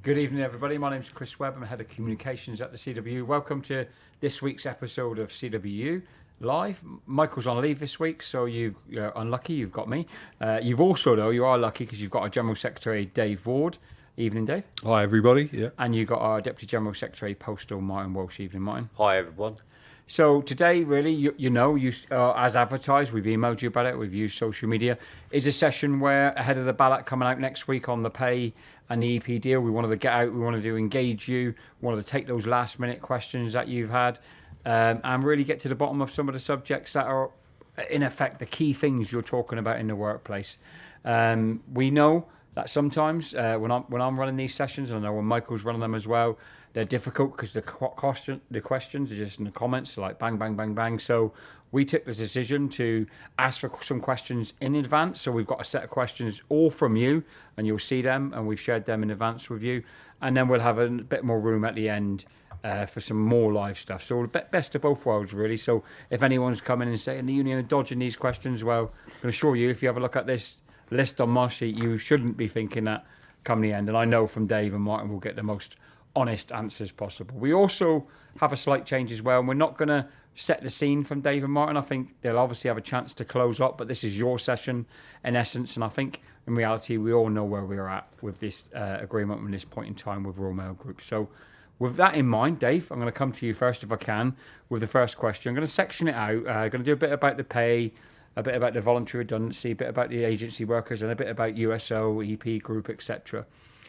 Good evening, everybody. My name's Chris Webb. I'm Head of Communications at the CWU. Welcome to this week's episode of CWU Live. Michael's on leave this week, so you're unlucky. You've got me. You've also, though, you are lucky because you've got our General Secretary, Dave Ward. Evening, Dave. Hi, everybody. Yeah. And you've got our Deputy General Secretary, Postal, Martin Walsh. Evening, Martin. Hi, everyone. So today, really, as advertised, we've emailed you about it, we've used social media, is a session where, ahead of the ballot coming out next week on the pay and the EP deal, we wanted to get out, we wanted to engage you, we wanted to take those last-minute questions that you've had and really get to the bottom of some of the subjects that are, in effect, the key things you're talking about in the workplace. We know that sometimes when I'm running these sessions, and I know when Michael's running them as well, they're difficult because the questions are just in the comments, like bang, bang, bang, bang. So we took the decision to ask for some questions in advance. So we've got a set of questions all from you, and you'll see them, and we've shared them in advance with you. And then we'll have a bit more room at the end for some more live stuff. So best of both worlds, really. So if anyone's coming and saying the union are dodging these questions, well, I can assure you, if you have a look at this list on my sheet, you shouldn't be thinking that come the end. And I know from Dave and Martin we'll get the most honest answers possible. We also have a slight change as well, and we're not going to set the scene from Dave and Martin. I think they'll obviously have a chance to close up, but this is your session in essence, and I think in reality we all know where we're at with this agreement from this point in time with Royal Mail Group. So with that in mind, Dave, I'm going to come to you first if I can with the first question. I'm going to section it out. I'm going to do a bit about the pay, a bit about the voluntary redundancy, a bit about the agency workers, and a bit about USO, EP group, etc.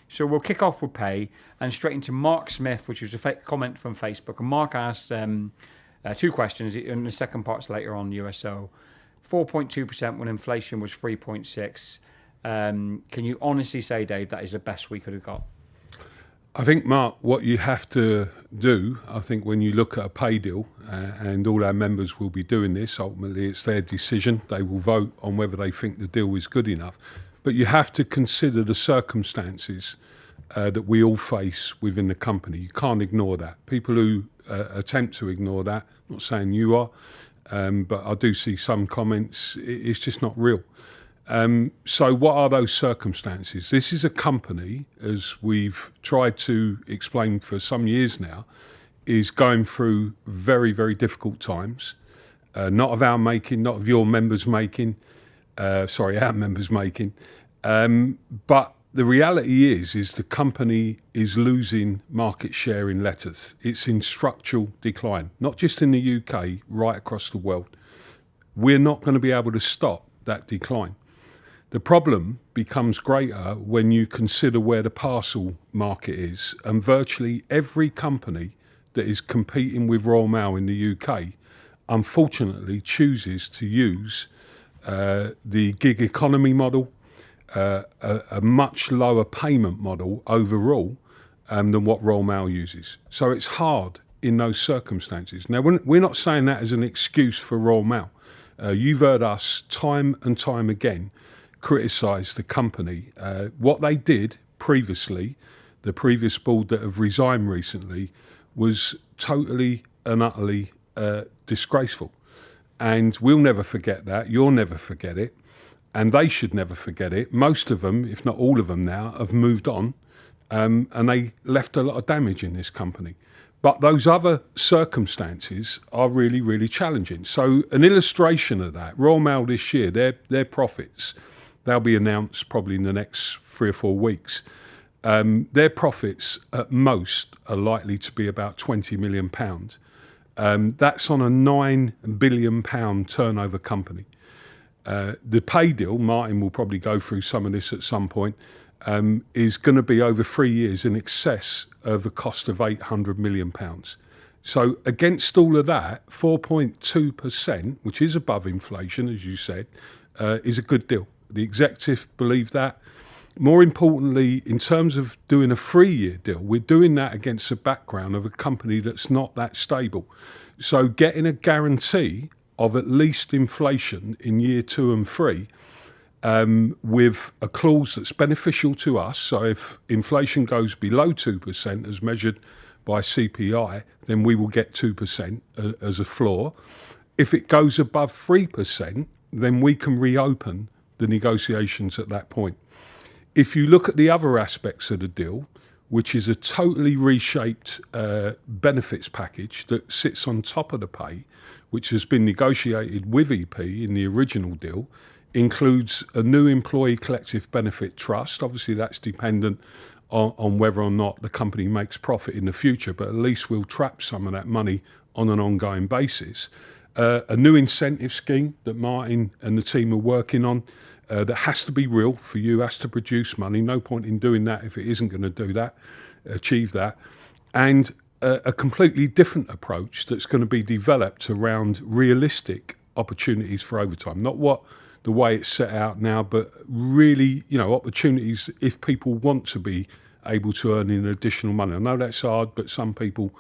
So we'll kick off with pay and straight into Mark Smith, which was a comment from Facebook. And Mark asked two questions, and the second part's later on USO. 4.2% when inflation was 3.6%. Can you honestly say, Dave, that is the best we could have got? I think, Mark, what you have to do, I think when you look at a pay deal, and all our members will be doing this, ultimately it's their decision. They will vote on whether they think the deal is good enough. But you have to consider the circumstances that we all face within the company. You can't ignore that. People who attempt to ignore that, I'm not saying you are, but I do see some comments, it's just not real. So what are those circumstances? This is a company, as we've tried to explain for some years now, is going through very, very difficult times, not of our making, not of your members making, our members making. But the reality is the company is losing market share in letters. It's in structural decline, not just in the UK, right across the world. We're not going to be able to stop that decline. The problem becomes greater when you consider where the parcel market is, and virtually every company that is competing with Royal Mail in the UK, unfortunately, chooses to use the gig economy model, a much lower payment model overall than what Royal Mail uses. So it's hard in those circumstances. Now, we're not saying that as an excuse for Royal Mail. You've heard us time and time again criticise the company. What they did previously, the previous board that have resigned recently, was totally and utterly disgraceful. And we'll never forget that. You'll never forget it. And they should never forget it. Most of them, if not all of them now, have moved on. And they left a lot of damage in this company. But those other circumstances are really, really challenging. So an illustration of that, Royal Mail this year, their profits, they'll be announced probably in the next 3 or 4 weeks. Their profits at most are likely to be about £20 million. That's on a £9 billion turnover company. The pay deal, Martin will probably go through some of this at some point, is going to be over 3 years in excess of a cost of £800 million. So against all of that, 4.2%, which is above inflation, as you said, is a good deal. The executive believe that. More importantly, in terms of doing a 3-year deal, we're doing that against the background of a company that's not that stable. So getting a guarantee of at least inflation in year 2 and 3 with a clause that's beneficial to us. So if inflation goes below 2% as measured by CPI, then we will get 2% as a floor. If it goes above 3%, then we can reopen the negotiations at that point. If you look at the other aspects of the deal, which is a totally reshaped benefits package that sits on top of the pay, which has been negotiated with EP in the original deal, includes a new employee collective benefit trust. Obviously, that's dependent on whether or not the company makes profit in the future, but at least we'll trap some of that money on an ongoing basis. A new incentive scheme that Martin and the team are working on that has to be real for you, has to produce money. No point in doing that if it isn't going to do that, achieve that. And a completely different approach that's going to be developed around realistic opportunities for overtime. Not the way it's set out now, but really, opportunities if people want to be able to earn in additional money. I know that's hard, but some people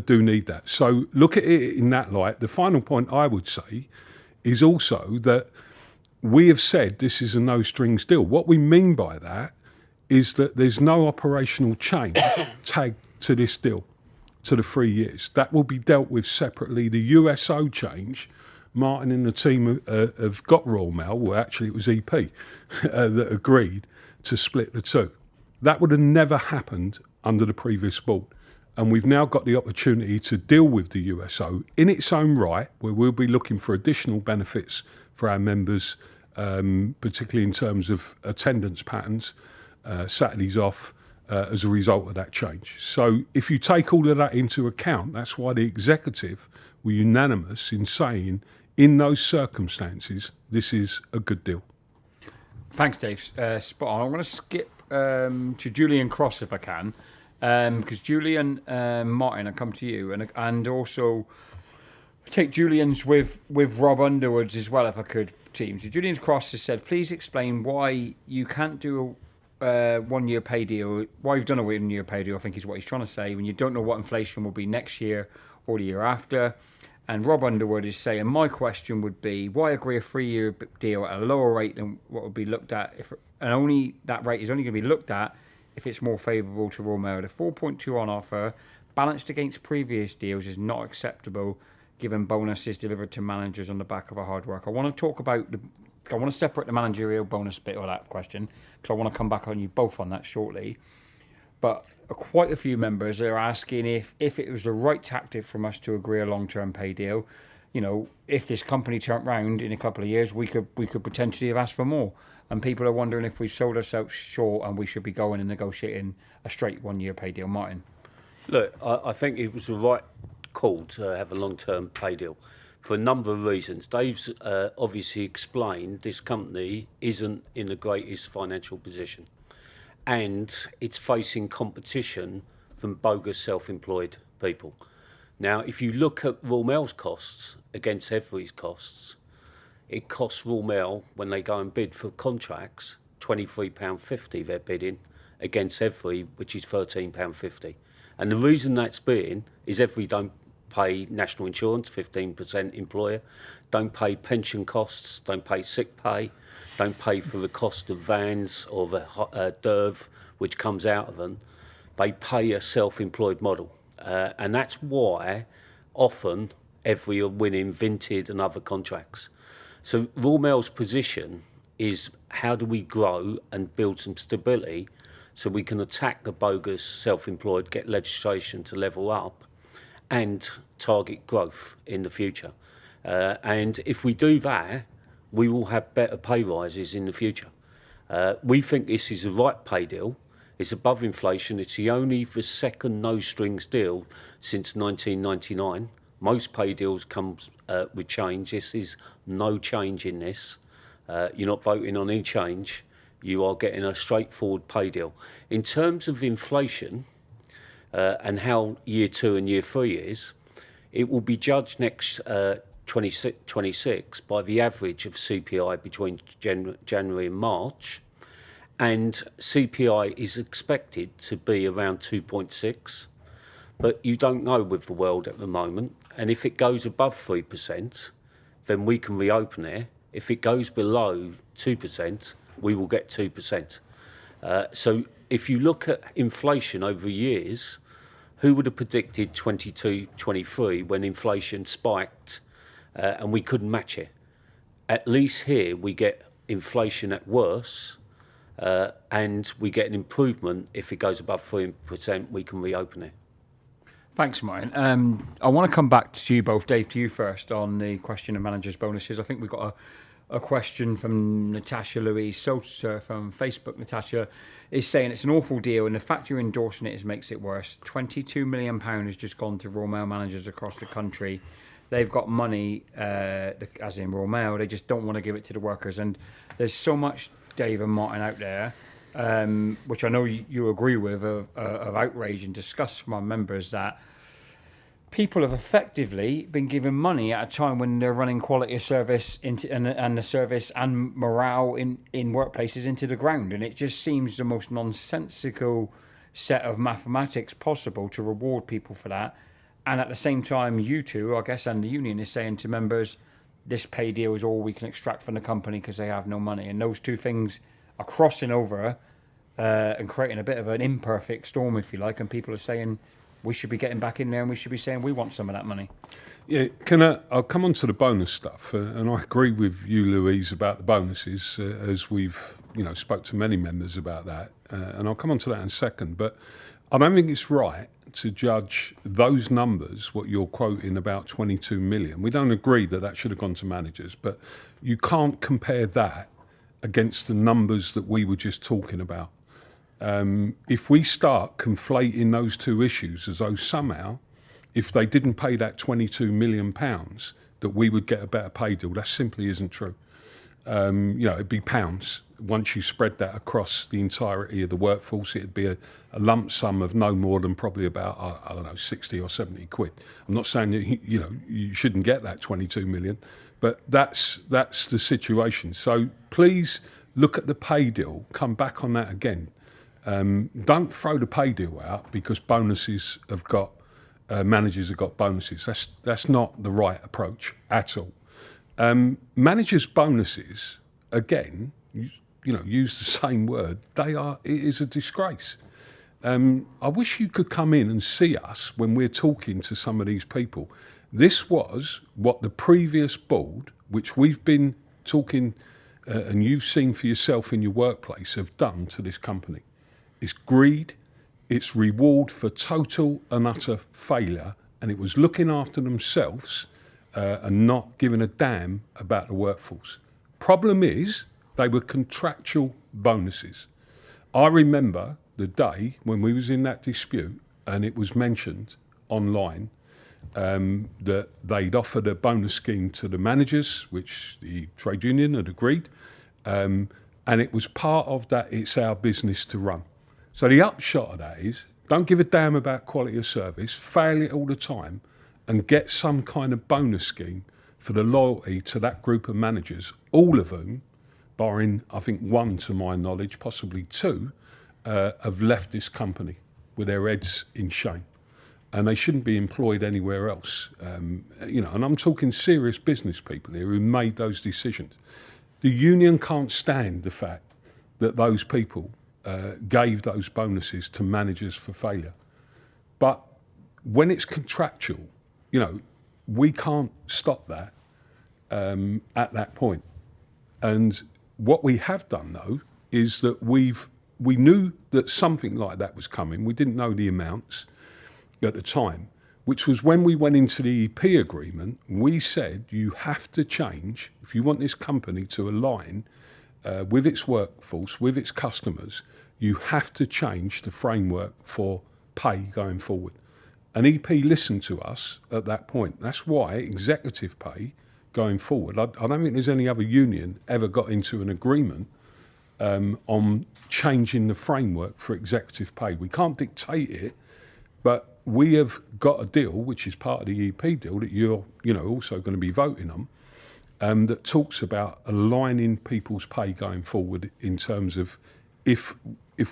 do need that. So look at it in that light. The final point I would say is also that we have said this is a no strings deal. What we mean by that is that there's no operational change tagged to this deal, to the 3 years. That will be dealt with separately. The USO change, Martin and the team have got Royal Mail, well actually it was EP that agreed to split the two. That would have never happened under the previous board. And we've now got the opportunity to deal with the USO in its own right, where we'll be looking for additional benefits for our members, particularly in terms of attendance patterns, Saturdays off, as a result of that change. So if you take all of that into account, that's why the executive were unanimous in saying, in those circumstances, this is a good deal. Thanks, Dave. Spot on. I'm going to skip to Julian Cross if I can, because Julian, Martin, I come to you, and also take Julian's with Rob Underwood's as well, if I could, team. So Julian Cross has said, please explain why you can't do a 1 year pay deal, why you've done a 1 year pay deal, I think is what he's trying to say, when you don't know what inflation will be next year or the year after. And Rob Underwood is saying, my question would be, why agree a 3 year deal at a lower rate than what would be looked at, and only that rate is only going to be looked at if it's more favourable to Royal Mail. The 4.2 on offer, balanced against previous deals, is not acceptable given bonuses delivered to managers on the back of a hard work. I want to talk about I want to separate the managerial bonus bit of that question, because I want to come back on you both on that shortly. But quite a few members are asking if it was the right tactic from us to agree a long-term pay deal. If this company turned round in a couple of years, we could potentially have asked for more. And people are wondering if we've sold ourselves short and we should be going and negotiating a straight 1 year pay deal. Martin? Look, I think it was the right call to have a long-term pay deal for a number of reasons. Dave's obviously explained this company isn't in the greatest financial position, and it's facing competition from bogus self-employed people. Now, if you look at Royal Mail's costs against Every's costs, it costs Royal Mail, when they go and bid for contracts, £23.50 they're bidding against Every, which is £13.50. And the reason that's being is Every don't pay national insurance, 15% employer, don't pay pension costs, don't pay sick pay, don't pay for the cost of vans or the DERV which comes out of them. They pay a self-employed model. And that's why often Every are winning Vinted and other contracts. So Royal Mail's position is, how do we grow and build some stability so we can attack the bogus self-employed, get legislation to level up and target growth in the future. And if we do that, we will have better pay rises in the future. We think this is the right pay deal. It's above inflation. It's the second no strings deal since 1999. Most pay deals come with change. This is no change in this. You're not voting on any change. You are getting a straightforward pay deal. In terms of inflation and how year 2 and year 3 is, it will be judged next 2026 by the average of CPI between January and March, and CPI is expected to be around 2.6, but you don't know with the world at the moment, and if it goes above 3%, then we can reopen it. If it goes below 2%, we will get 2%. So if you look at inflation over years, who would have predicted 22, 23 when inflation spiked and we couldn't match it? At least here we get inflation at worse and we get an improvement. If it goes above 3%, we can reopen it. Thanks, Martin. I want to come back to you both. Dave, to you first on the question of managers' bonuses. I think we've got a question from Natasha Louise Soter from Facebook. Natasha is saying it's an awful deal, and the fact you're endorsing it makes it worse. £22 million has just gone to Royal Mail managers across the country. They've got money, as in Royal Mail, they just don't want to give it to the workers. And there's so much, Dave and Martin, out there, which I know you agree with, of outrage and disgust from our members that people have effectively been given money at a time when they're running quality of service and the service and morale in workplaces into the ground. And it just seems the most nonsensical set of mathematics possible to reward people for that. And at the same time, you two, I guess, and the union is saying to members, this pay deal is all we can extract from the company because they have no money. And those two things are crossing over and creating a bit of an imperfect storm, if you like. And people are saying we should be getting back in there and we should be saying we want some of that money. Yeah, I'll come on to the bonus stuff. And I agree with you, Louise, about the bonuses, as we've spoke to many members about that. And I'll come on to that in a second. But I don't think it's right to judge those numbers, what you're quoting about 22 million. We don't agree that should have gone to managers, but you can't compare that against the numbers that we were just talking about. If we start conflating those two issues as though somehow, if they didn't pay that £22 million, that we would get a better pay deal, that simply isn't true. It'd be pounds. Once you spread that across the entirety of the workforce, it'd be a lump sum of no more than probably about, 60 or 70 quid. I'm not saying that, you shouldn't get that 22 million, but that's the situation. So please look at the pay deal, come back on that again. Don't throw the pay deal out because bonuses have got, managers have got bonuses. That's not the right approach at all. Managers' bonuses, again, use the same word. It is a disgrace. I wish you could come in and see us when we're talking to some of these people. This was what the previous board, which we've been talking and you've seen for yourself in your workplace, have done to this company. It's greed, it's reward for total and utter failure, and it was looking after themselves and not giving a damn about the workforce. Problem is, they were contractual bonuses. I remember the day when we was in that dispute and it was mentioned online that they'd offered a bonus scheme to the managers, which the trade union had agreed, and it was part of that, it's our business to run. So the upshot of that is, don't give a damn about quality of service, fail it all the time, and get some kind of bonus scheme for the loyalty to that group of managers, all of whom, barring, I think, one to my knowledge, possibly two, have left this company with their heads in shame. And they shouldn't be employed anywhere else. And I'm talking serious business people here who made those decisions. The union can't stand the fact that those people gave those bonuses to managers for failure. But when it's contractual, we can't stop that at that point. And what we have done, though, is that we knew that something like that was coming. We didn't know the amounts at the time, which was when we went into the EP agreement, we said you have to change, if you want this company to align with its workforce, with its customers, you have to change the framework for pay going forward. And EP listened to us at that point. That's why executive pay going forward, I don't think there's any other union ever got into an agreement on changing the framework for executive pay. We can't dictate it, but we have got a deal, which is part of the EP deal that you're also going to be voting on, that talks about aligning people's pay going forward in terms of if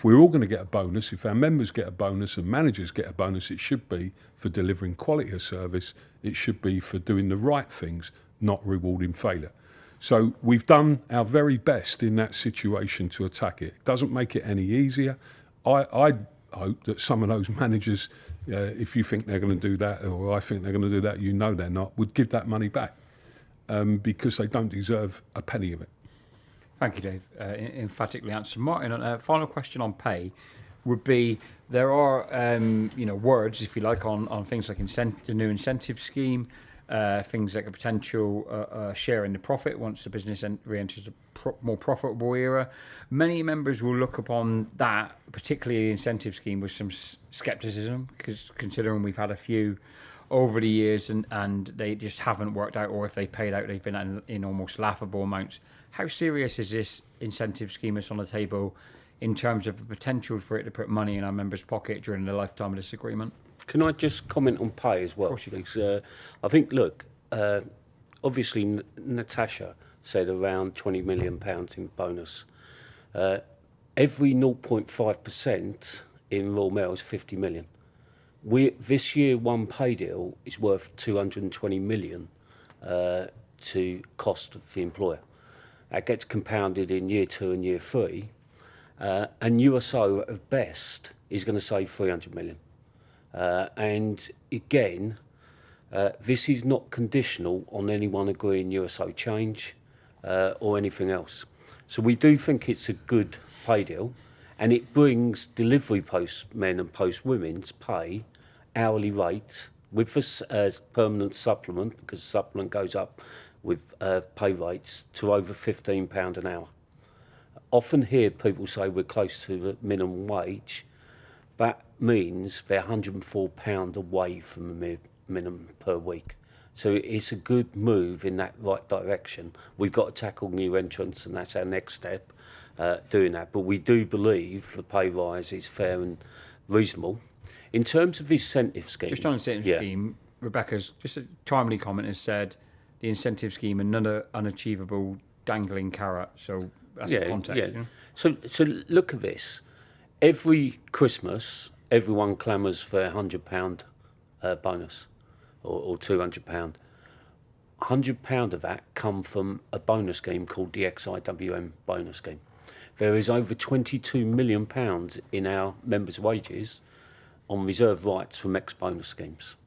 we're all going to get a bonus, if our members get a bonus and managers get a bonus, it should be for delivering quality of service. It should be for doing the right things, not rewarding failure. So we've done our very best in that situation to attack it. It doesn't make it any easier. I hope that some of those managers, if you think they're going to do that, or I think they're going to do that, they're not, would give that money back because they don't deserve a penny of it. Thank you, Dave. Emphatically answered. Martin, a final question on pay would be: there are, words, if you like, on things like the new incentive scheme, things like a potential share in the profit once the business re-enters a more profitable era. Many members will look upon that, particularly the incentive scheme, with some scepticism, because considering we've had a few over the years and they just haven't worked out, or if they paid out, they've been in almost laughable amounts. How serious is this incentive scheme that's on the table in terms of the potential for it to put money in our members' pocket during the lifetime of this agreement? Can I just comment on pay as well? Of course you can. Because I think, look, obviously Natasha said around £20 million in bonus. Every 0.5% in Royal Mail is 50 million. This year, one pay deal is worth 220 million to cost of the employer. That gets compounded in year 2 and year 3, and USO at best is going to save 300 million. And again, this is not conditional on anyone agreeing USO change or anything else. So we do think it's a good pay deal, and it brings delivery postmen and postwomen's pay hourly rate with this permanent supplement, because the supplement goes up with pay rates, to over £15 an hour. Often hear people say we're close to the minimum wage. That means they're £104 away from the minimum per week. So it's a good move in that right direction. We've got to tackle new entrants, and that's our next step, doing that. But we do believe the pay rise is fair and reasonable. In terms of the incentive scheme... Just on the incentive scheme, Rebecca's just a timely comment has said the incentive scheme, another unachievable dangling carrot. So that's the context. Yeah. You know? So look at this. Every Christmas, everyone clamours for a £100 bonus or £200. £100 of that come from a bonus scheme called the XIWM bonus scheme. There is over £22 million in our members' wages on reserve rights from ex-bonus schemes.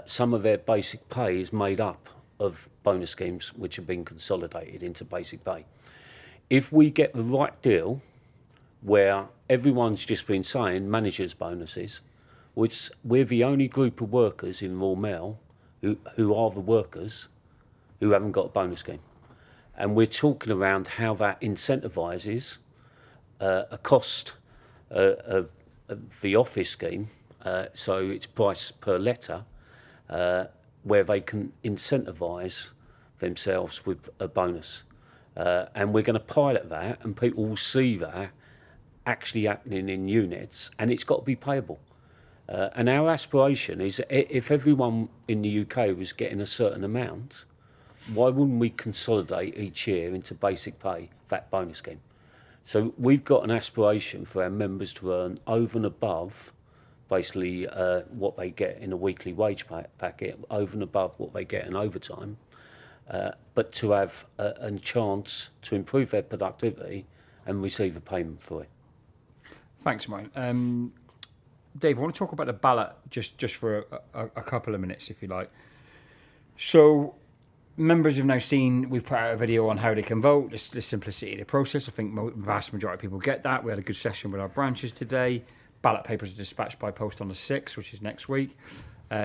Some of their basic pay is made up of bonus schemes which have been consolidated into basic pay. If we get the right deal, where everyone's just been saying managers' bonuses, which we're the only group of workers in Royal Mail who are the workers who haven't got a bonus scheme. And we're talking around how that incentivises a cost of the office scheme, so it's price per letter, where they can incentivise themselves with a bonus. And we're going to pilot that, and people will see that actually happening in units, and it's got to be payable. And our aspiration is, if everyone in the UK was getting a certain amount, why wouldn't we consolidate each year into basic pay, that bonus scheme? So we've got an aspiration for our members to earn over and above basically what they get in a weekly wage packet, over and above what they get in overtime, but to have a chance to improve their productivity and receive a payment for it. Thanks, Mike. Dave, I want to talk about the ballot just for a couple of minutes, if you like. So members have now seen, we've put out a video on how they can vote, the simplicity of the process. I think the vast majority of people get that. We had a good session with our branches today. Ballot papers are dispatched by post on the 6th, which is next week.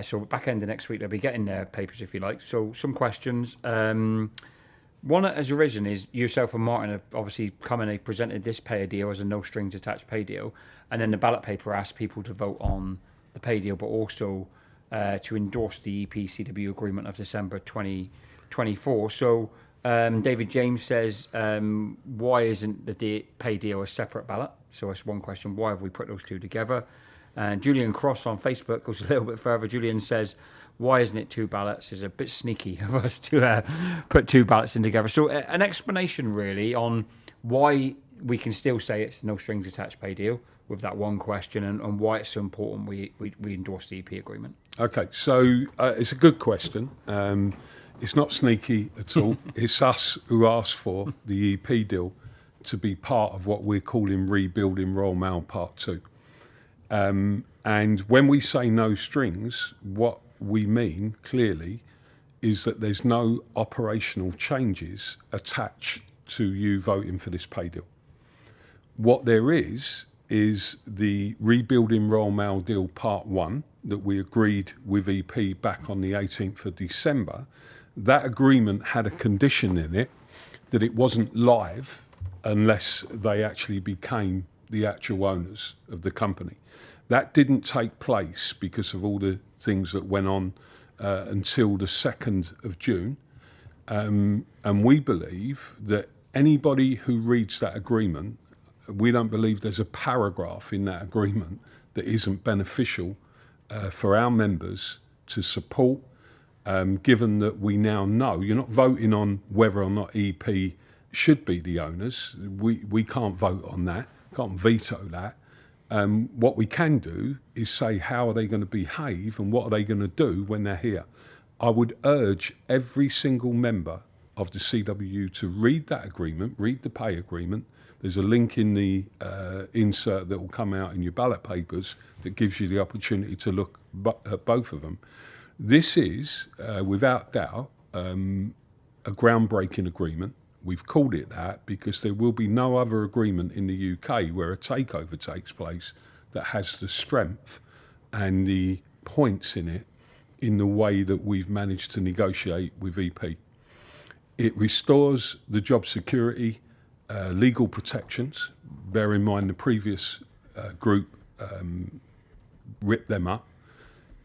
So back end of next week, they'll be getting their papers, if you like. So some questions. One that has arisen is yourself and Martin have obviously come and they've presented this pay deal as a no strings attached pay deal. And then the ballot paper asks people to vote on the pay deal, but also to endorse the EP-CWU agreement of December 2024. So David James says, why isn't the pay deal a separate ballot? So that's one question. Why have we put those two together? And Julian Cross on Facebook goes a little bit further. Julian says, why isn't it two ballots? It's a bit sneaky of us to put two ballots in together. So an explanation really on why we can still say it's no strings attached pay deal with that one question, and why it's so important we endorse the EP agreement. Okay, so it's a good question. It's not sneaky at all. It's us who asked for the EP deal to be part of what we're calling Rebuilding Royal Mail Part 2. And when we say no strings, what we mean clearly is that there's no operational changes attached to you voting for this pay deal. What there is the Rebuilding Royal Mail Deal Part 1 that we agreed with EP back on the 18th of December. That agreement had a condition in it that it wasn't live unless they actually became the actual owners of the company. That didn't take place because of all the things that went on until the 2nd of June. And we believe that anybody who reads that agreement, we don't believe there's a paragraph in that agreement that isn't beneficial for our members to support, given that we now know you're not voting on whether or not EP should be the owners. We can't vote on that, can't veto that. What we can do is say how are they going to behave and what are they going to do when they're here. I would urge every single member of the CWU to read that agreement, read the pay agreement. There's a link in the insert that will come out in your ballot papers that gives you the opportunity to look at both of them. This is, without doubt, a groundbreaking agreement. We've called it that because there will be no other agreement in the UK where a takeover takes place that has the strength and the points in it in the way that we've managed to negotiate with EP. It restores the job security, legal protections. Bear in mind the previous group ripped them up.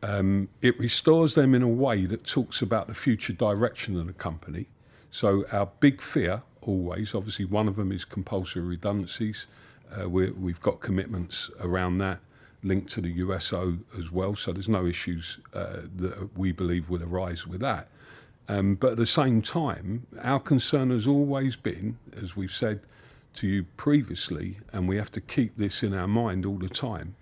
It restores them in a way that talks about the future direction of the company. So our big fear always, obviously one of them is compulsory redundancies. We've got commitments around that linked to the USO as well. So there's no issues that we believe will arise with that. But at the same time, our concern has always been, as we've said to you previously, and we have to keep this in our mind all the time,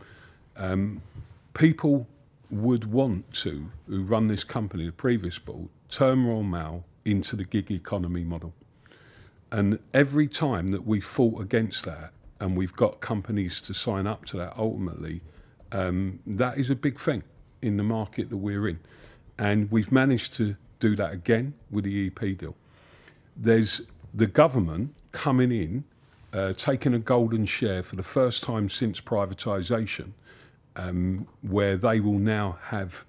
people would want to, who run this company, the previous board, turn Royal Mail into the gig economy model. And every time that we fought against that, and we've got companies to sign up to that ultimately, that is a big thing in the market that we're in. And we've managed to do that again with the EP deal. There's the government coming in, taking a golden share for the first time since privatisation, where they will now have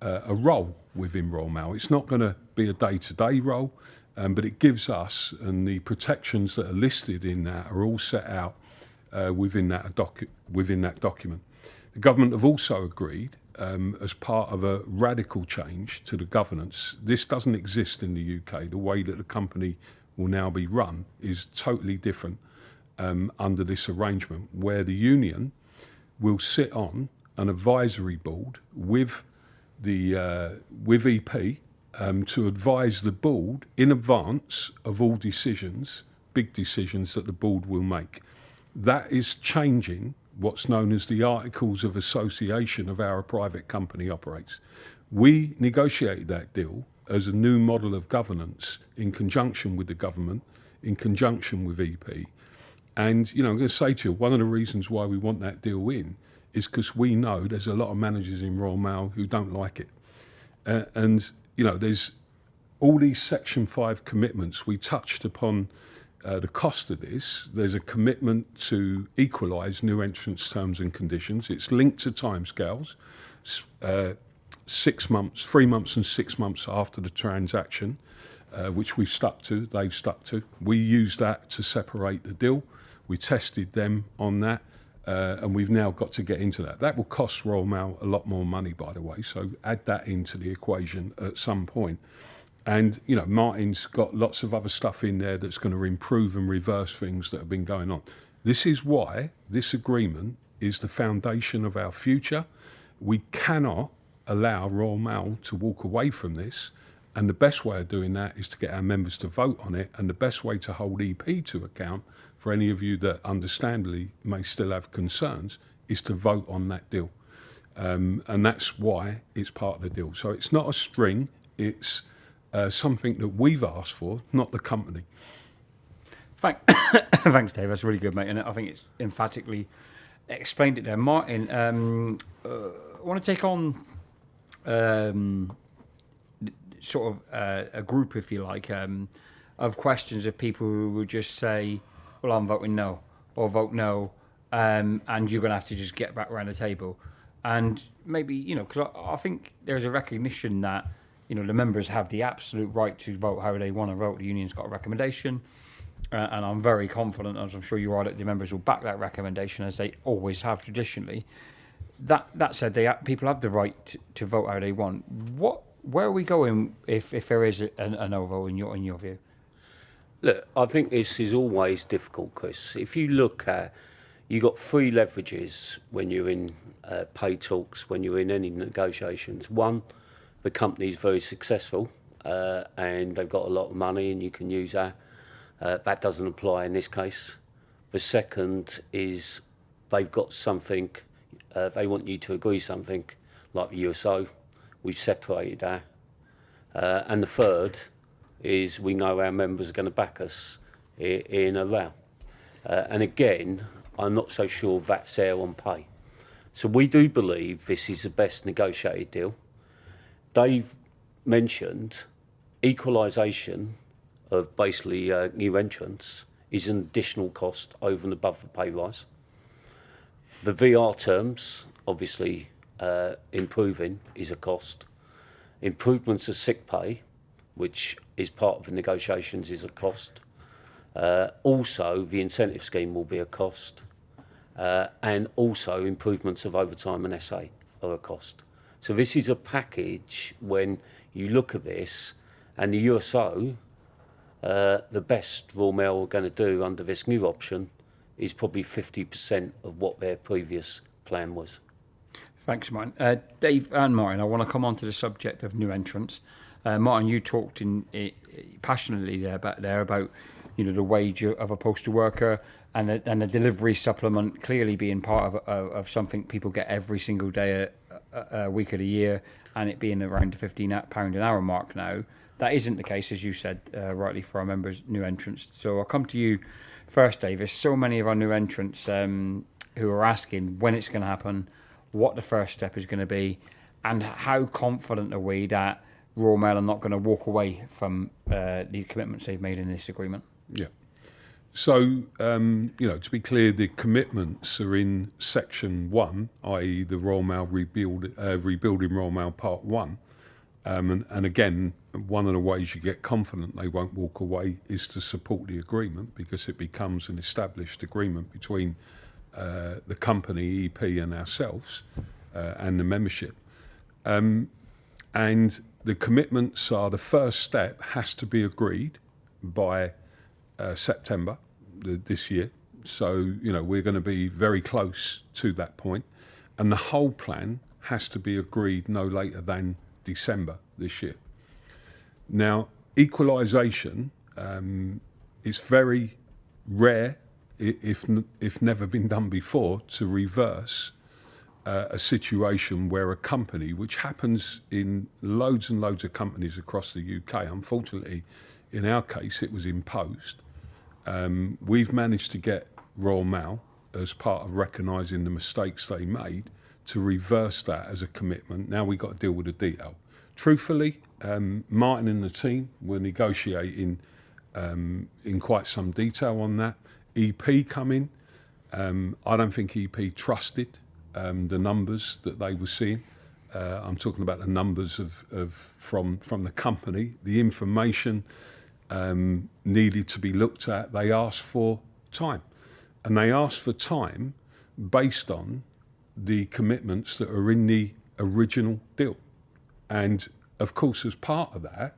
a role within Royal Mail. It's not going to be a day-to-day role, but it gives us, and the protections that are listed in that are all set out within that document. The government have also agreed, as part of a radical change to the governance. This doesn't exist in the UK. The way that the company will now be run is totally different under this arrangement, where the union will sit on an advisory board with EP to advise the board in advance of all decisions, big decisions that the board will make. That is changing what's known as the Articles of Association of how a private company operates. We negotiated that deal as a new model of governance in conjunction with the government, in conjunction with EP. And, I'm going to say to you, one of the reasons why we want that deal in is because we know there's a lot of managers in Royal Mail who don't like it. There's all these Section 5 commitments. We touched upon the cost of this. There's a commitment to equalise new entrants' terms and conditions. It's linked to timescales, 6 months, 3 months and 6 months after the transaction, which we've stuck to, they've stuck to. We used that to separate the deal. We tested them on that, and we've now got to get into that. That will cost Royal Mail a lot more money, by the way, so add that into the equation at some point. And, Martin's got lots of other stuff in there that's going to improve and reverse things that have been going on. This is why this agreement is the foundation of our future. We cannot allow Royal Mail to walk away from this. And the best way of doing that is to get our members to vote on it. And the best way to hold EP to account, for any of you that understandably may still have concerns, is to vote on that deal. And that's why it's part of the deal. So it's not a string, it's something that we've asked for, not the company. Thanks, Dave. That's really good, mate. And I think it's emphatically explained it there. Martin, I want to take on sort of a group, if you like, of questions of people who would just say, well, I'm voting no, or vote no, and you're going to have to just get back around the table. And maybe, because I think there's a recognition that, the members have the absolute right to vote how they want to vote. The union's got a recommendation, and I'm very confident, as I'm sure you are, that the members will back that recommendation, as they always have traditionally. That said, people have the right to vote how they want. Where are we going if there is a no vote in your view? Look, I think this is always difficult, Chris. If you look at, you've got three leverages when you're in pay talks, when you're in any negotiations. One, the company's very successful and they've got a lot of money and you can use that. That doesn't apply in this case. The second is they've got something, they want you to agree something, like the USO. We've separated that. And the third is we know our members are going to back us in a row. And again, I'm not so sure that's there on pay. So we do believe this is the best negotiated deal. Dave mentioned equalisation of basically new entrants is an additional cost over and above the pay rise. The VR terms, obviously improving, is a cost. Improvements of sick pay, which is part of the negotiations, is a cost. Also, the incentive scheme will be a cost. And also improvements of overtime and SA are a cost. So this is a package when you look at this, and the USO, the best Royal Mail are going to do under this new option is probably 50% of what their previous plan was. Thanks, Martin. Dave and Martin, I want to come on to the subject of new entrants. Martin, you talked passionately there about the wage of a postal worker and the delivery supplement clearly being part of something people get every single day a week of the year, and it being around the £15 an hour mark now. That isn't the case, as you said rightly, for our members, new entrants. So I'll come to you first, Dave. There's so many of our new entrants who are asking when it's going to happen, what the first step is going to be, and how confident are we that Royal Mail are not going to walk away from the commitments they've made in this agreement? Yeah. So, to be clear, the commitments are in Section 1, i.e. the Royal Mail Rebuilding Royal Mail Part 1. And again, one of the ways you get confident they won't walk away is to support the agreement, because it becomes an established agreement between the company, EP, and ourselves, and the membership. And the commitments are, the first step has to be agreed by September this year. So, we're going to be very close to that point. And the whole plan has to be agreed no later than December this year. Now, equalisation is very rare, if never been done before, to reverse a situation where a company, which happens in loads and loads of companies across the UK, unfortunately, in our case, it was imposed. We've managed to get Royal Mail, as part of recognising the mistakes they made, to reverse that as a commitment. Now we've got to deal with the detail. Truthfully, Martin and the team were negotiating in quite some detail on that. EP come in. I don't think EP trusted the numbers that they were seeing. I'm talking about the numbers from the company. The information needed to be looked at. They asked for time, and they asked for time based on the commitments that are in the original deal. And of course, as part of that,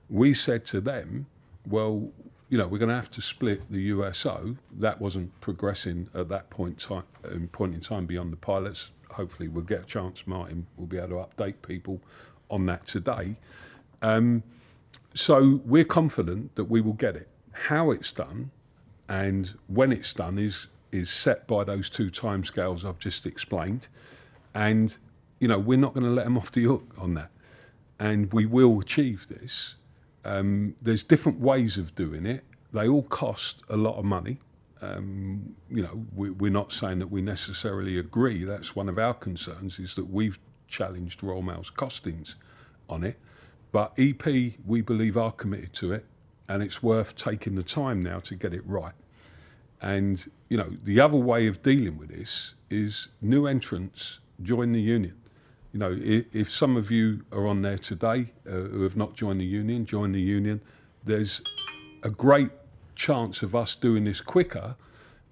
we said to them, well, we're going to have to split the USO. That wasn't progressing at that point in time beyond the pilots. Hopefully we'll get a chance, Martin will be able to update people on that today. So we're confident that we will get it. How it's done and when it's done is set by those two timescales I've just explained. And, we're not going to let them off the hook on that. And we will achieve this. There's different ways of doing it. They all cost a lot of money. We're not saying that we necessarily agree. That's one of our concerns, is that we've challenged Royal Mail's costings on it. But EP, we believe, are committed to it. and it's worth taking the time now to get it right. And, you know, the other way of dealing with this is new entrants join the union. You know, if some of you are on there today who have not joined the union, join the union. There's a great chance of us doing this quicker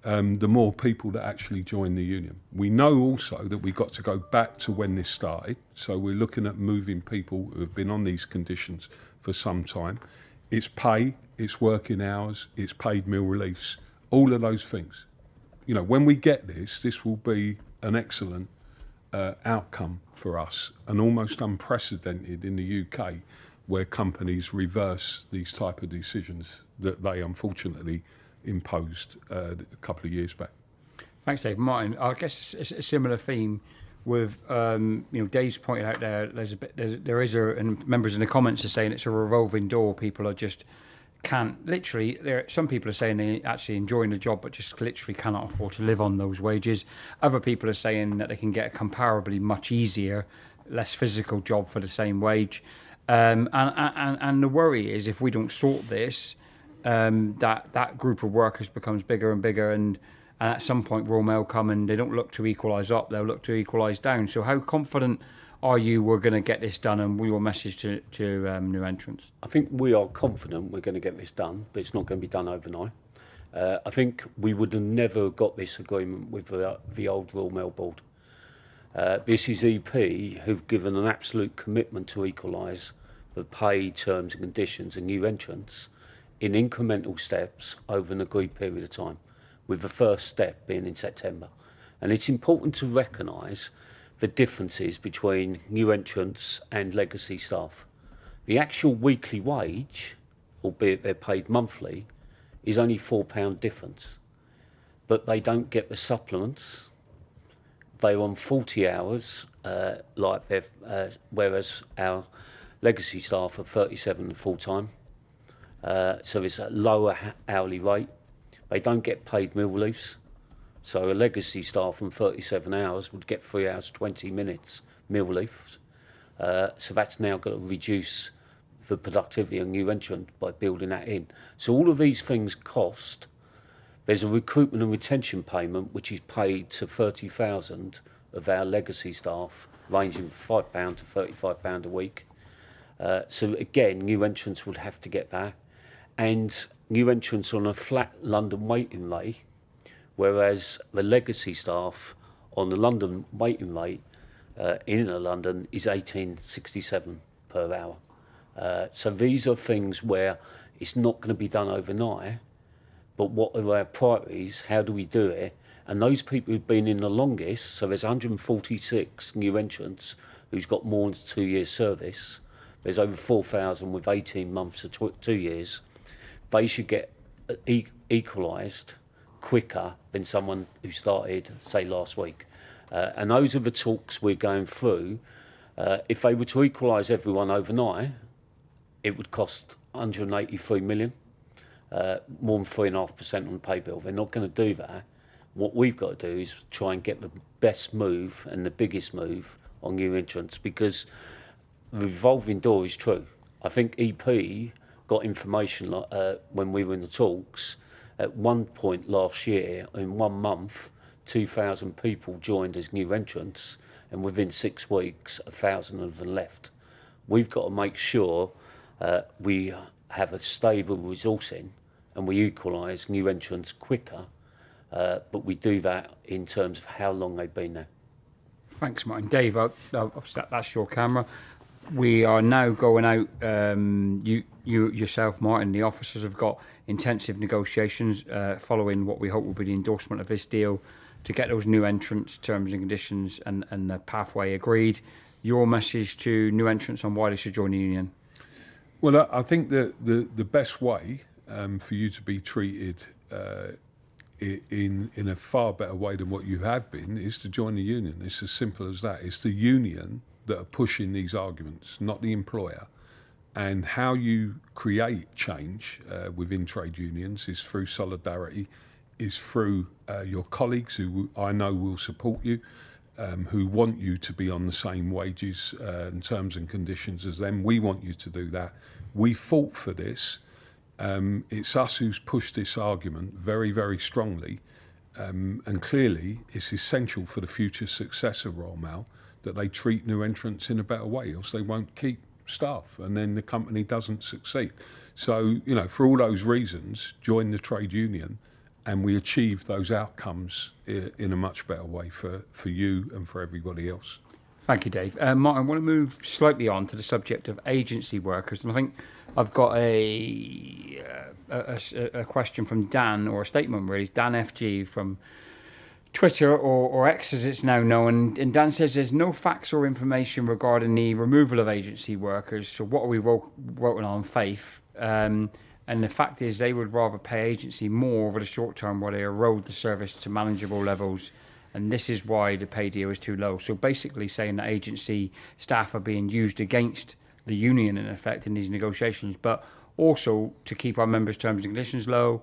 the more people that actually join the union. We know also that we've got to go back to when this started. So we're looking at moving people who have been on these conditions for some time. It's pay, it's working hours, it's paid meal reliefs, all of those things. You know, when we get this, this will be an excellent outcome for us and almost unprecedented in the UK, where companies reverse these type of decisions that they unfortunately imposed a couple of years back. Thanks, Dave. Martin, I guess it's a similar theme with, you know, Dave's pointed out and members in the comments are saying it's a revolving door. People are just can't, literally, some people are saying they actually enjoying the job but just literally cannot afford to live on those wages. Other people are saying that they can get a comparably much easier, less physical job for the same wage. And the worry is if we don't sort this, that group of workers becomes bigger and bigger, and at some point Royal Mail come and they don't look to equalise up, they'll look to equalise down. So how confident are you we're going to get this done, and your message to new entrants? I think we are confident we're going to get this done, but it's not going to be done overnight. I think we would have never got this agreement with the old Royal Mail board. This is EP who've given an absolute commitment to equalise the pay, terms and conditions and new entrants in incremental steps over an agreed period of time, with the first step being in September. And it's important to recognise the differences between new entrants and legacy staff. The actual weekly wage, albeit they're paid monthly, is only £4 difference. But they don't get the supplements. They're on 40 hours, whereas our legacy staff are 37 full-time. So it's a lower hourly rate. They don't get paid meal reliefs. So a legacy staff on 37 hours would get 3 hours, 20 minutes meal relief. So that's now going to reduce the productivity of new entrant by building that in. So all of these things cost. There's a recruitment and retention payment which is paid to 30,000 of our legacy staff, ranging from £5 to £35 a week. So again, new entrants would have to get that. And new entrants on a flat London waiting rate, whereas the legacy staff on the London waiting rate in inner London is £18.67 per hour. So these are things where it's not going to be done overnight, but what are our priorities? How do we do it? And those people who've been in the longest, so there's 146 new entrants who's got more than 2 years service. There's over 4,000 with 18 months to 2 years. They should get equalised quicker than someone who started, say, last week. And those are the talks we're going through. If they were to equalise everyone overnight, it would cost 183 million, more than 3.5% on the pay bill. They're not going to do that. What we've got to do is try and get the best move and the biggest move on new entrants, because the revolving door is true. I think EP got information when we were in the talks. At one point last year, in 1 month, 2,000 people joined as new entrants, and within 6 weeks, 1,000 of them left. We've got to make sure we have a stable resourcing and we equalise new entrants quicker, but we do that in terms of how long they've been there. Thanks, Martin. Dave, obviously that's your camera. We are now going out, you yourself, Martin, the officers have got intensive negotiations following what we hope will be the endorsement of this deal to get those new entrants, terms and conditions and the pathway agreed. Your message to new entrants on why they should join the union? Well, I think that the best way for you to be treated in a far better way than what you have been is to join the union. It's as simple as that. It's the union that are pushing these arguments, not the employer. And how you create change within trade unions is through solidarity, is through your colleagues who I know will support you, who want you to be on the same wages and terms and conditions as them. We want you to do that. We fought for this It's us who's pushed this argument very, very strongly, and clearly it's essential for the future success of Royal Mail that they treat new entrants in a better way, else they won't keep staff, and then the company doesn't succeed. So, for all those reasons, join the trade union, and we achieve those outcomes in a much better way for you and for everybody else. Thank you, Dave. Martin, I want to move slightly on to the subject of agency workers, and I think I've got a question from Dan, or a statement really, Dan FG from Twitter, or X as it's now known, and Dan says there's no facts or information regarding the removal of agency workers, so what are we voting on, faith? And the fact is they would rather pay agency more over the short term while they erode the service to manageable levels, and this is why the pay deal is too low. So basically saying that agency staff are being used against the union in effect in these negotiations, but also to keep our members' terms and conditions low,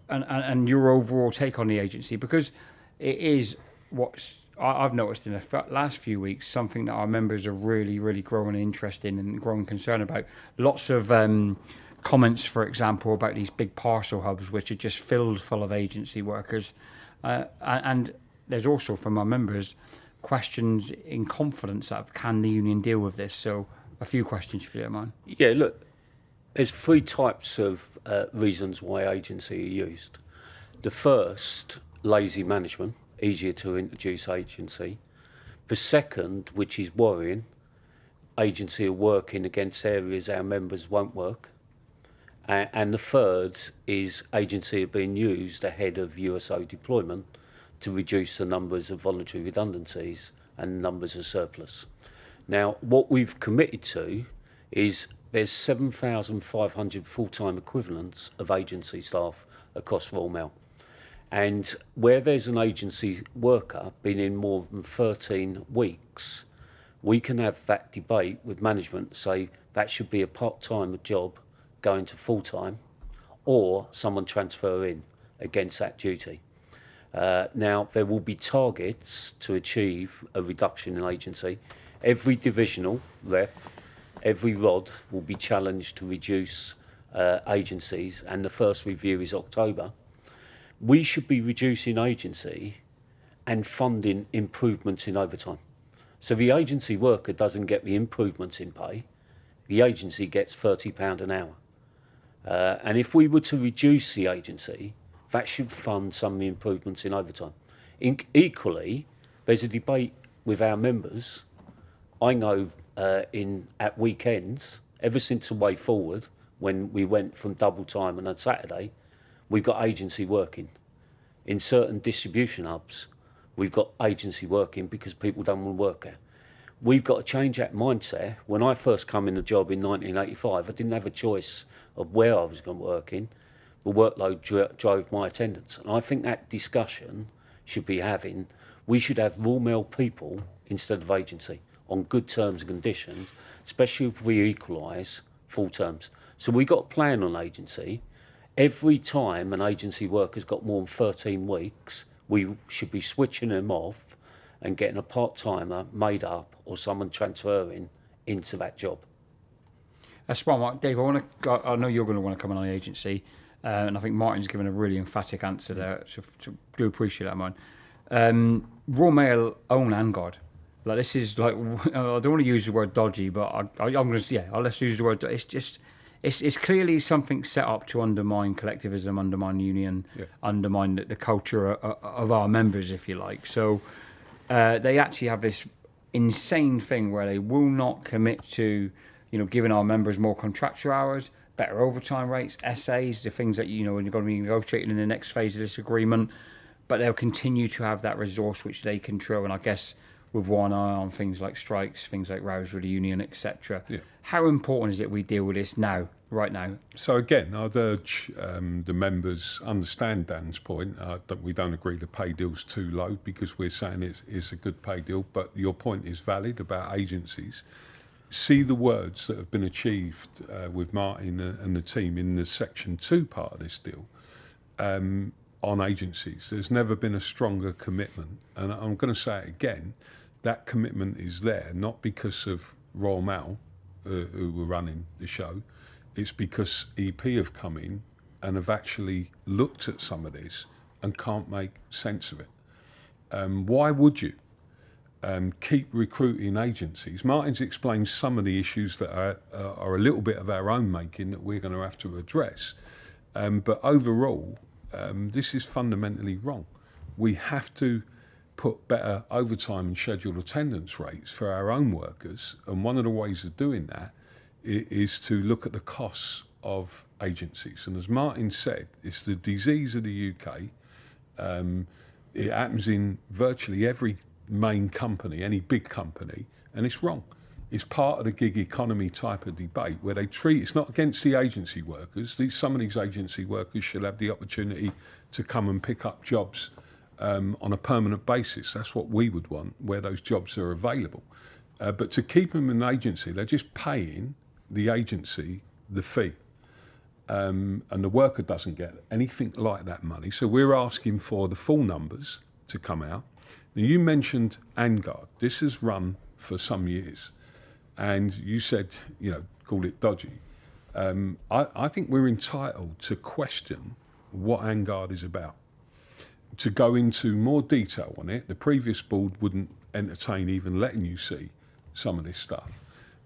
and your overall take on the agency, because it is what I've noticed in the last few weeks, something that our members are really, really growing interest in and growing concern about. Lots of comments, for example, about these big parcel hubs, which are just filled full of agency workers. And there's also from our members questions in confidence of can the union deal with this? So a few questions, if you don't mind. Yeah, look, there's three types of reasons why agency are used. The first, lazy management, easier to introduce agency. The second, which is worrying, agency are working against areas our members won't work. And the third is agency are being used ahead of USO deployment to reduce the numbers of voluntary redundancies and numbers of surplus. Now, what we've committed to is there's 7,500 full-time equivalents of agency staff across Royal Mail. And where there's an agency worker been in more than 13 weeks, we can have that debate with management, say that should be a part-time job going to full-time, or someone transfer in against that duty. Now, there will be targets to achieve a reduction in agency. Every divisional rep, every ROD will be challenged to reduce agencies, and the first review is October. We should be reducing agency and funding improvements in overtime. So the agency worker doesn't get the improvements in pay, the agency gets £30 an hour. And if we were to reduce the agency, that should fund some of the improvements in overtime. Equally, there's a debate with our members. I know at weekends, ever since the way forward, when we went from double time and on Saturday, we've got agency working. In certain distribution hubs, we've got agency working because people don't want to work there. We've got to change that mindset. When I first come in the job in 1985, I didn't have a choice of where I was going to work in. The workload drove my attendance. And I think that discussion should be having, we should have Royal Mail people instead of agency on good terms and conditions, especially if we equalise full terms. So we got a plan on agency. Every time an agency worker's got more than 13 weeks, we should be switching them off and getting a part-timer made up or someone transferring into that job. That's spot on, Dave. I know you're going to want to come in on the agency, and I think Martin's given a really emphatic answer there, so do appreciate that, man. Royal Mail own and God. Like, this is like, I don't want to use the word dodgy, but I'm going to, let's use the word. It's just, it's clearly something set up to undermine collectivism, undermine union, undermine the culture of our members, if you like. So they actually have this insane thing where they will not commit to, giving our members more contractual hours, better overtime rates, SAs, the things that, when you're going to be negotiating in the next phase of this agreement, but they'll continue to have that resource which they control, and I guess with one eye on things like strikes, things like rows with the union, etc. Yeah. How important is it we deal with this now, right now? So again, I'd urge the members understand Dan's point that we don't agree the pay deal's too low, because we're saying it's a good pay deal, but your point is valid about agencies. See the words that have been achieved with Martin and the team in the Section 2 part of this deal on agencies. There's never been a stronger commitment, and I'm going to say it again, that commitment is there, not because of Royal Mail, who were running the show. It's because EP have come in and have actually looked at some of this and can't make sense of it. Why would you keep recruiting agencies? Martin's explained some of the issues that are a little bit of our own making that we're going to have to address. But overall, this is fundamentally wrong. We have to put better overtime and scheduled attendance rates for our own workers. And one of the ways of doing that is to look at the costs of agencies. And as Martin said, it's the disease of the UK. It happens in virtually every main company, any big company, and it's wrong. It's part of the gig economy type of debate where they treat, it's not against the agency workers. Some of these agency workers should have the opportunity to come and pick up jobs on a permanent basis. That's what we would want, where those jobs are available. But to keep them in an agency, they're just paying the agency the fee. And the worker doesn't get anything like that money. So we're asking for the full numbers to come out. Now, you mentioned Angard. This has run for some years. And you said, call it dodgy. I think we're entitled to question what Angard is about. To go into more detail on it, the previous board wouldn't entertain even letting you see some of this stuff.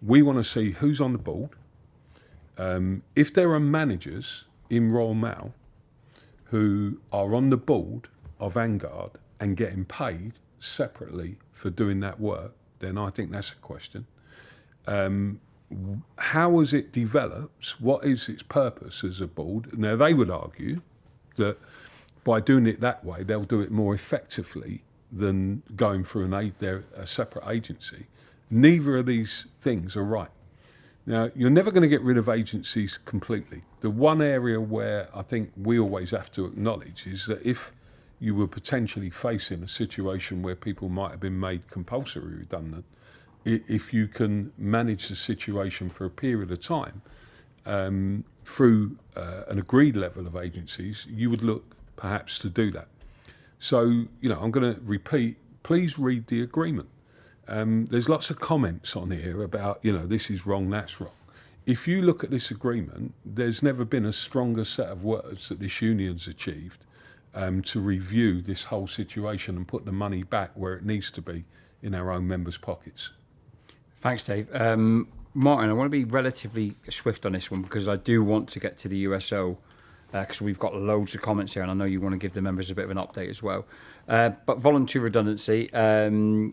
We want to see who's on the board. If there are managers in Royal Mail who are on the board of Angard and getting paid separately for doing that work, then I think that's a question. How has it developed? What is its purpose as a board? Now, they would argue that by doing it that way, they'll do it more effectively than going through a separate agency. Neither of these things are right. Now, you're never going to get rid of agencies completely. The one area where I think we always have to acknowledge is that if you were potentially facing a situation where people might have been made compulsory redundant, if you can manage the situation for a period of time through an agreed level of agencies, you would look perhaps to do that. So, I'm going to repeat, please read the agreement. There's lots of comments on here about, this is wrong, that's wrong. If you look at this agreement, there's never been a stronger set of words that this union's achieved to review this whole situation and put the money back where it needs to be in our own members' pockets. Thanks, Dave. Martin, I want to be relatively swift on this one because I do want to get to the USO because we've got loads of comments here and I know you want to give the members a bit of an update as well. But voluntary redundancy,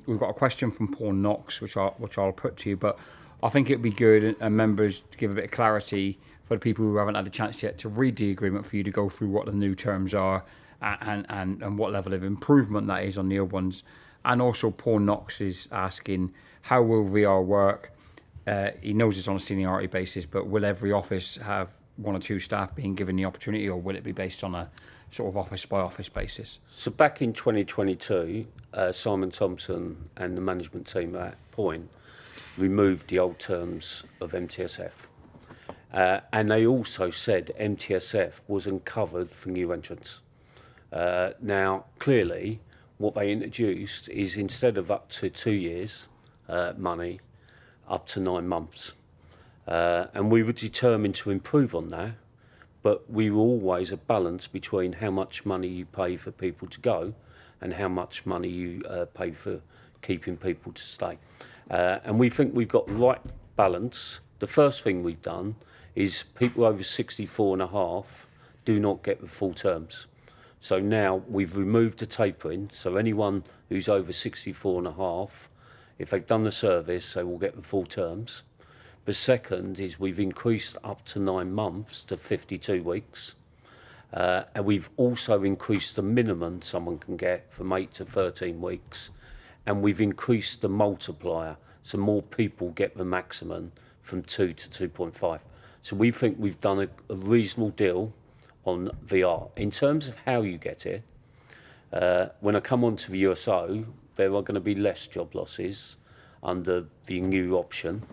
we've got a question from Paul Knox, which I'll put to you, but I think it'd be good and members to give a bit of clarity for the people who haven't had a chance yet to read the agreement for you to go through what the new terms are and what level of improvement that is on the old ones. And also Paul Knox is asking, how will VR work? He knows it's on a seniority basis, but will every office have one or two staff being given the opportunity, or will it be based on a sort of office by office basis? So back in 2022, Simon Thompson and the management team at that point removed the old terms of MTSF. And they also said MTSF wasn't covered for new entrants. Now, clearly, what they introduced is instead of up to 2 years money, up to 9 months. And we were determined to improve on that, but we were always a balance between how much money you pay for people to go and how much money you pay for keeping people to stay. And we think we've got the right balance. The first thing we've done is people over 64 and a half do not get the full terms. So now we've removed the tapering, so anyone who's over 64 and a half, if they've done the service, they will get the full terms. The second is we've increased up to 9 months to 52 weeks. And we've also increased the minimum someone can get from 8 to 13 weeks. And we've increased the multiplier, so more people get the maximum from 2 to 2.5. So we think we've done a reasonable deal on VR. In terms of how you get it, when I come on to the USO, there are going to be less job losses under the new option.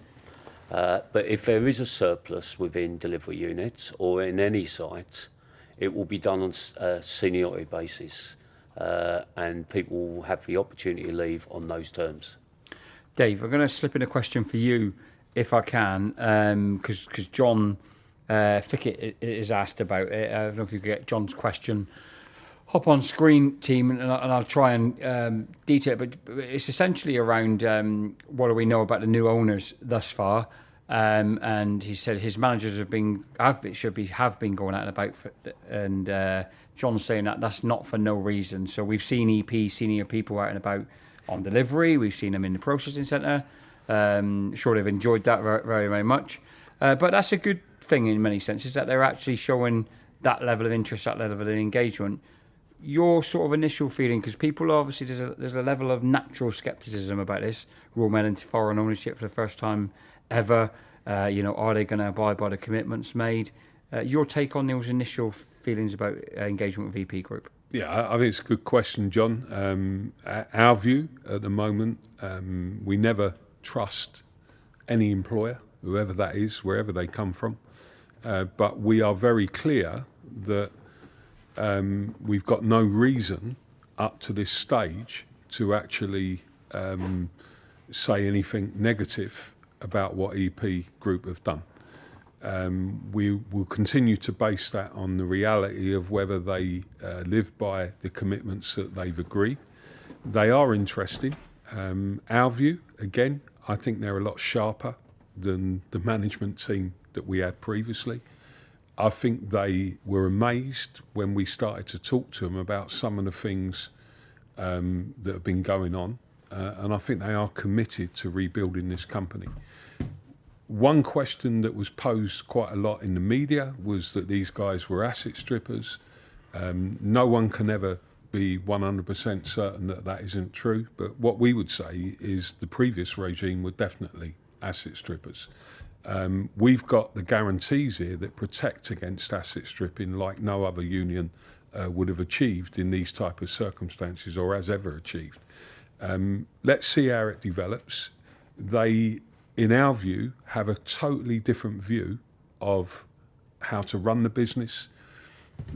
But if there is a surplus within delivery units or in any site, it will be done on a seniority basis, and people will have the opportunity to leave on those terms. Dave, I'm going to slip in a question for you, if I can, because John Fickett is asked about it. I don't know if you could get John's question. Hop on screen, team, and I'll try and detail it. But it's essentially around what do we know about the new owners thus far. And he said his managers have been going out and about, and John's saying that's not for no reason. So we've seen EP senior people out and about on delivery. We've seen them in the processing centre. Sure, they've enjoyed that very, very, very much. But that's a good thing in many senses that they're actually showing that level of interest, that level of engagement. Your sort of initial feeling, because people obviously there's a level of natural scepticism about this. Royal Mail into foreign ownership for the first time ever. Are they going to abide by the commitments made? Your take on those initial feelings about engagement with EP Group? Yeah, I think it's a good question, John. Our view at the moment, we never trust any employer, whoever that is, wherever they come from. But we are very clear that we've got no reason up to this stage to actually say anything negative about what EP Group have done. We will continue to base that on the reality of whether they live by the commitments that they've agreed. They are interesting. Our view, again, I think they're a lot sharper than the management team that we had previously. I think they were amazed when we started to talk to them about some of the things that have been going on, and I think they are committed to rebuilding this company. One question that was posed quite a lot in the media was that these guys were asset strippers. No one can ever be 100% certain that that isn't true, but what we would say is the previous regime were definitely asset strippers. We've got the guarantees here that protect against asset stripping like no other union would have achieved in these type of circumstances or has ever achieved. Let's see how it develops. They, in our view, have a totally different view of how to run the business.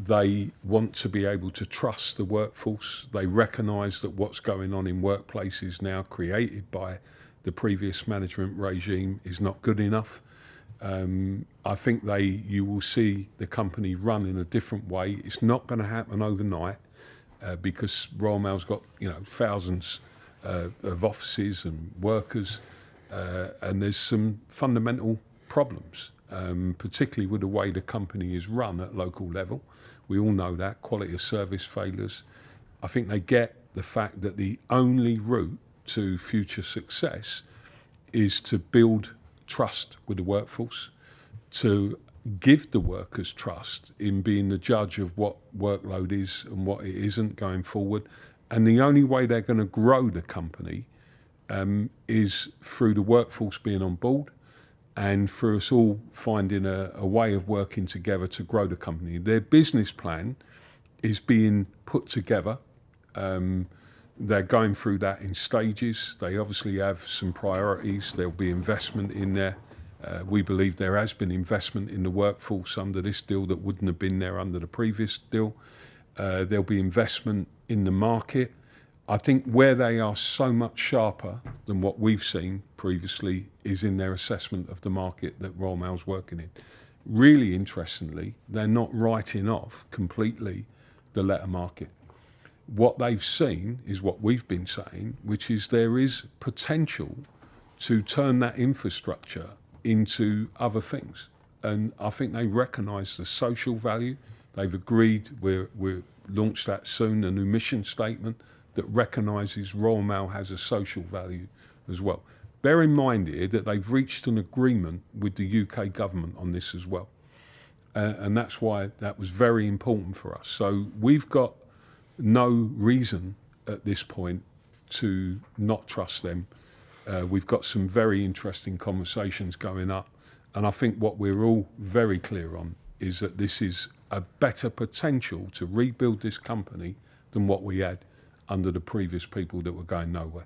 They want to be able to trust the workforce. They recognise that what's going on in workplaces now created by the previous management regime is not good enough. I think you will see the company run in a different way. It's not going to happen overnight because Royal Mail's got thousands of offices and workers, and there's some fundamental problems, particularly with the way the company is run at local level. We all know that, quality of service failures. I think they get the fact that the only route to future success is to build trust with the workforce, to give the workers trust in being the judge of what workload is and what it isn't going forward. And the only way they're going to grow the company is through the workforce being on board and for us all finding a way of working together to grow the company. Their business plan is being put together. They're going through that in stages. They obviously have some priorities. There'll be investment in there. We believe there has been investment in the workforce under this deal that wouldn't have been there under the previous deal. There'll be investment in the market. I think where they are so much sharper than what we've seen previously is in their assessment of the market that Royal Mail's working in. Really interestingly, they're not writing off completely the letter market. What they've seen is what we've been saying, which is there is potential to turn that infrastructure into other things. And I think they recognise the social value. They've agreed, we'll launch that soon, a new mission statement that recognises Royal Mail has a social value as well. Bear in mind here that they've reached an agreement with the UK government on this as well. And that's why that was very important for us. So we've got no reason at this point to not trust them. We've got some very interesting conversations going up. And I think what we're all very clear on is that this is a better potential to rebuild this company than what we had under the previous people that were going nowhere.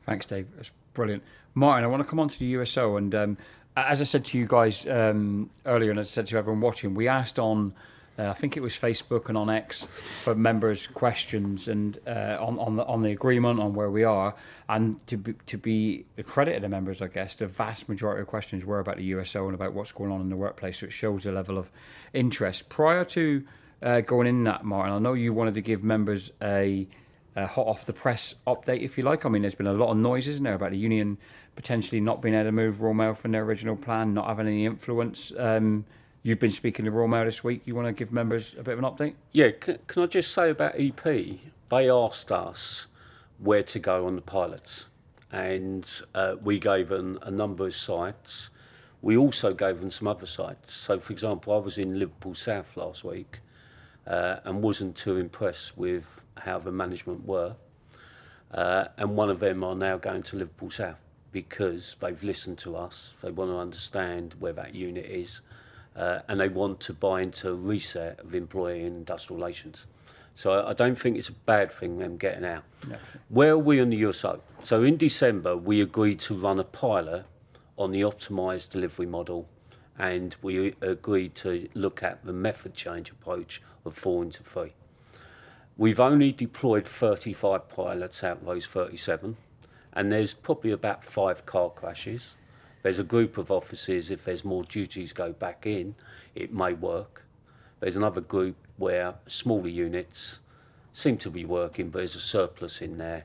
Thanks, Dave. That's brilliant. Martin, I want to come on to the USO. And as I said to you guys earlier, and I said to everyone watching, we asked on I think it was Facebook and on X, for members' questions and on the agreement, on where we are, and to be accredited to members, I guess the vast majority of questions were about the USO and about what's going on in the workplace. So it shows a level of interest. Prior to going in that, Martin, I know you wanted to give members a hot off the press update, if you like. I mean, there's been a lot of noise, isn't there, about the union potentially not being able to move Royal Mail from their original plan, not having any influence. You've been speaking to Royal Mail this week. You want to give members a bit of an update? Yeah, can I just say about EP? They asked us where to go on the pilots, and we gave them a number of sites. We also gave them some other sites. So, for example, I was in Liverpool South last week and wasn't too impressed with how the management were. And one of them are now going to Liverpool South because they've listened to us. They want to understand where that unit is. And they want to buy into a reset of employee and industrial relations. So I don't think it's a bad thing them getting out. No. Where are we on the USO? So in December, we agreed to run a pilot on the optimised delivery model, and we agreed to look at the method change approach of 4 into 3. We've only deployed 35 pilots out of those 37, and there's probably about 5 car crashes. There's a group of offices, if there's more duties go back in, it may work. There's another group where smaller units seem to be working, but there's a surplus in there.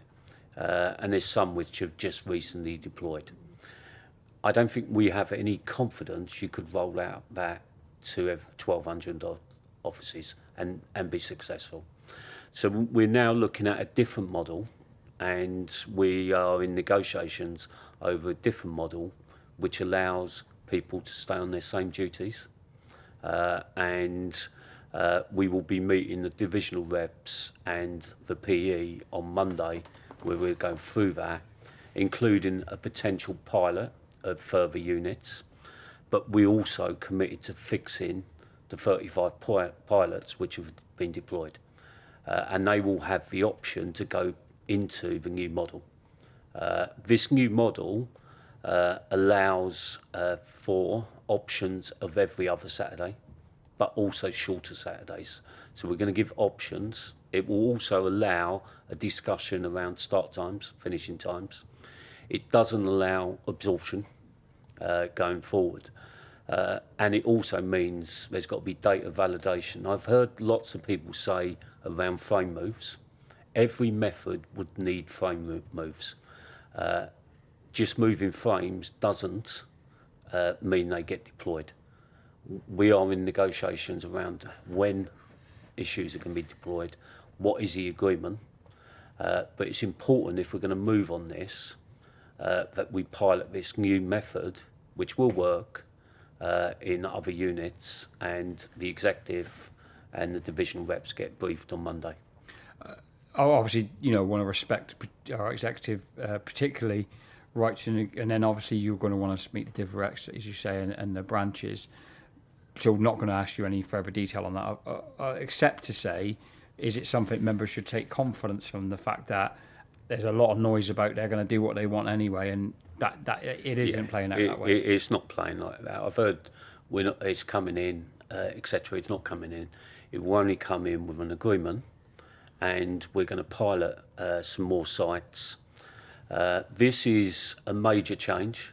And there's some which have just recently deployed. I don't think we have any confidence you could roll out that to 1,200 offices and be successful. So we're now looking at a different model, and we are in negotiations over a different model which allows people to stay on their same duties. And we will be meeting the divisional reps and the PE on Monday, where we're going through that, including a potential pilot of further units. But we also committed to fixing the 35 pilots which have been deployed. And they will have the option to go into the new model. This new model allows for options of every other Saturday, but also shorter Saturdays. So we're going to give options. It will also allow a discussion around start times, finishing times. It doesn't allow absorption going forward. And it also means there's got to be data validation. I've heard lots of people say around frame moves. Every method would need frame moves. Just moving frames doesn't mean they get deployed. We are in negotiations around when issues are going to be deployed, what is the agreement, but it's important if we're going to move on this, that we pilot this new method, which will work in other units, and the executive and the divisional reps get briefed on Monday. Obviously, want to respect our executive, particularly rights, and then obviously you're going to want to meet the div reps, as you say, and the branches. So not going to ask you any further detail on that, except to say, is it something members should take confidence from the fact that there's a lot of noise about they're going to do what they want anyway, and that it isn't playing out that way. It's not playing like that. I've heard it's coming in, etc. It's not coming in. It will only come in with an agreement, and we're going to pilot some more sites. This is a major change.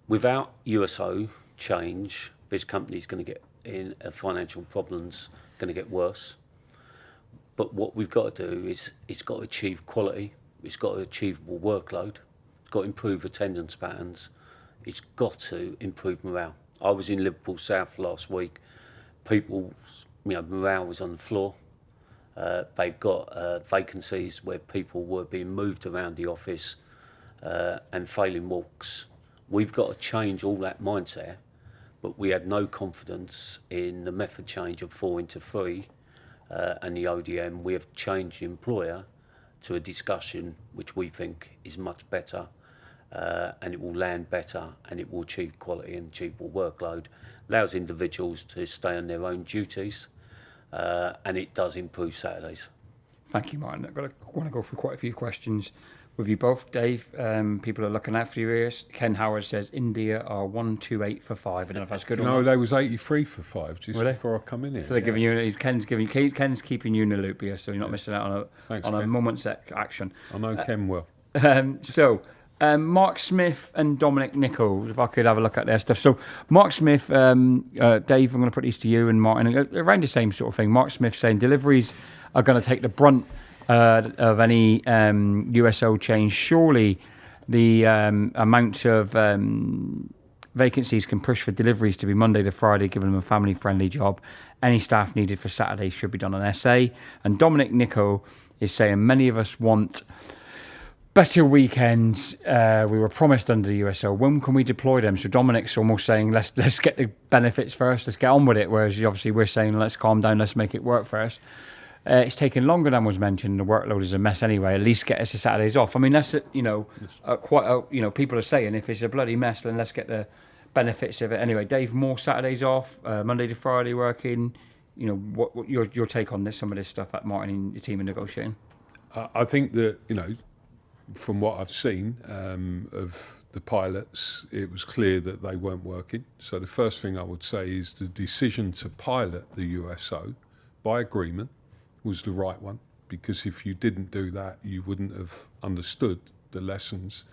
Without USO change, this company's going to get in financial problems, going to get worse. But what we've got to do is it's got to achieve quality, it's got to achievable workload, it's got to improve attendance patterns, it's got to improve morale. I was in Liverpool South last week. People's morale was on the floor. They've got vacancies where people were being moved around the office and failing walks. We've got to change all that mindset, but we had no confidence in the method change of 4 into 3 and the ODM. We have changed the employer to a discussion which we think is much better, and it will land better, and it will achieve quality and achievable workload, allows individuals to stay on their own duties, and it does improve Saturdays. Thank you, Martin. I want to go through quite a few questions with you both, Dave. People are looking out for your ears. Ken Howard says India are 128 for 5. I don't know if that's good or No, not. they was 83 for 5 just Really? before I come in here. So they're giving you. Ken's keeping you in the loop here, so you're not missing out on Thanks, a Ken. moment's action. I know Ken well. Mark Smith and Dominic Nichols, if I could have a look at their stuff. So, Mark Smith, Dave, I'm going to put these to you and Martin, around the same sort of thing. Mark Smith saying deliveries are going to take the brunt of any USO change. Surely the amount of vacancies can push for deliveries to be Monday to Friday, giving them a family-friendly job. Any staff needed for Saturday should be done on SA. And Dominic Nichol is saying many of us want better weekends. We were promised under the USO. When can we deploy them? So Dominic's almost saying let's get the benefits first. Let's get on with it. Whereas obviously we're saying let's calm down. Let's make it work first. It's taken longer than was mentioned. The workload is a mess anyway. At least get us the Saturdays off. I mean that's people are saying if it's a bloody mess, then let's get the benefits of it anyway. Dave, more Saturdays off, Monday to Friday working. What your take on this? Some of this stuff that Martin and your team are negotiating. I think that from what I've seen of the pilots, it was clear that they weren't working. So the first thing I would say is the decision to pilot the USO by agreement was the right one, because if you didn't do that, you wouldn't have understood the lessons.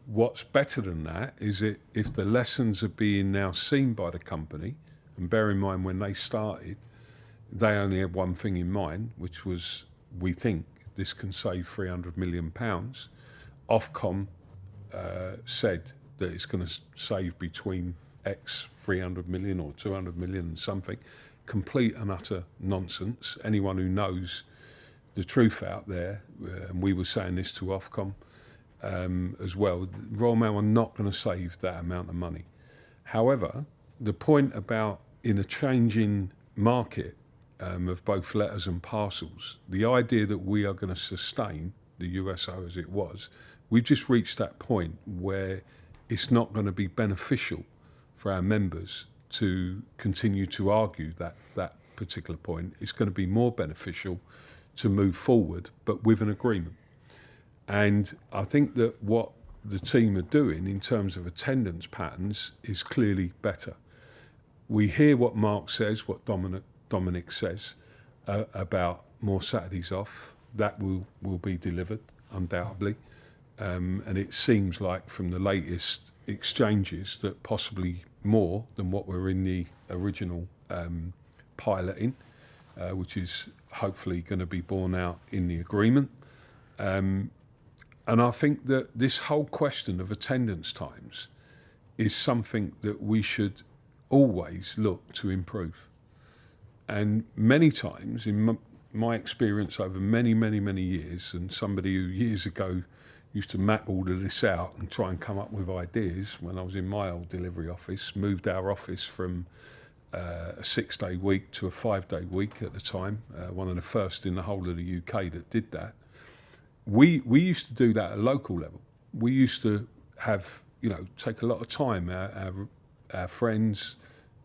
What's better than that is if the lessons are being now seen by the company, and bear in mind when they started, they only had one thing in mind, which was, we think this can save £300 million. Ofcom said that it's going to save between X 300 million or 200 million and something. Complete and utter nonsense. Anyone who knows the truth out there, and we were saying this to Ofcom as well, Royal Mail are not going to save that amount of money. However, the point about in a changing market of both letters and parcels, the idea that we are going to sustain the USO as it was, we've just reached that point where it's not going to be beneficial for our members to continue to argue that particular point. It's going to be more beneficial to move forward, but with an agreement. And I think that what the team are doing in terms of attendance patterns is clearly better. We hear what Mark says, what Dominic says about more Saturdays off. That will be delivered, undoubtedly. And it seems like from the latest exchanges that possibly more than what were in the original piloting, which is hopefully going to be borne out in the agreement. And I think that this whole question of attendance times is something that we should always look to improve. And many times, in my experience over many, many, many years, and somebody who years ago used to map all of this out and try and come up with ideas when I was in my old delivery office, moved our office from a 6-day week to a 5-day week at the time, one of the first in the whole of the UK that did that. We used to do that at a local level. We used to have, take a lot of time, our friends,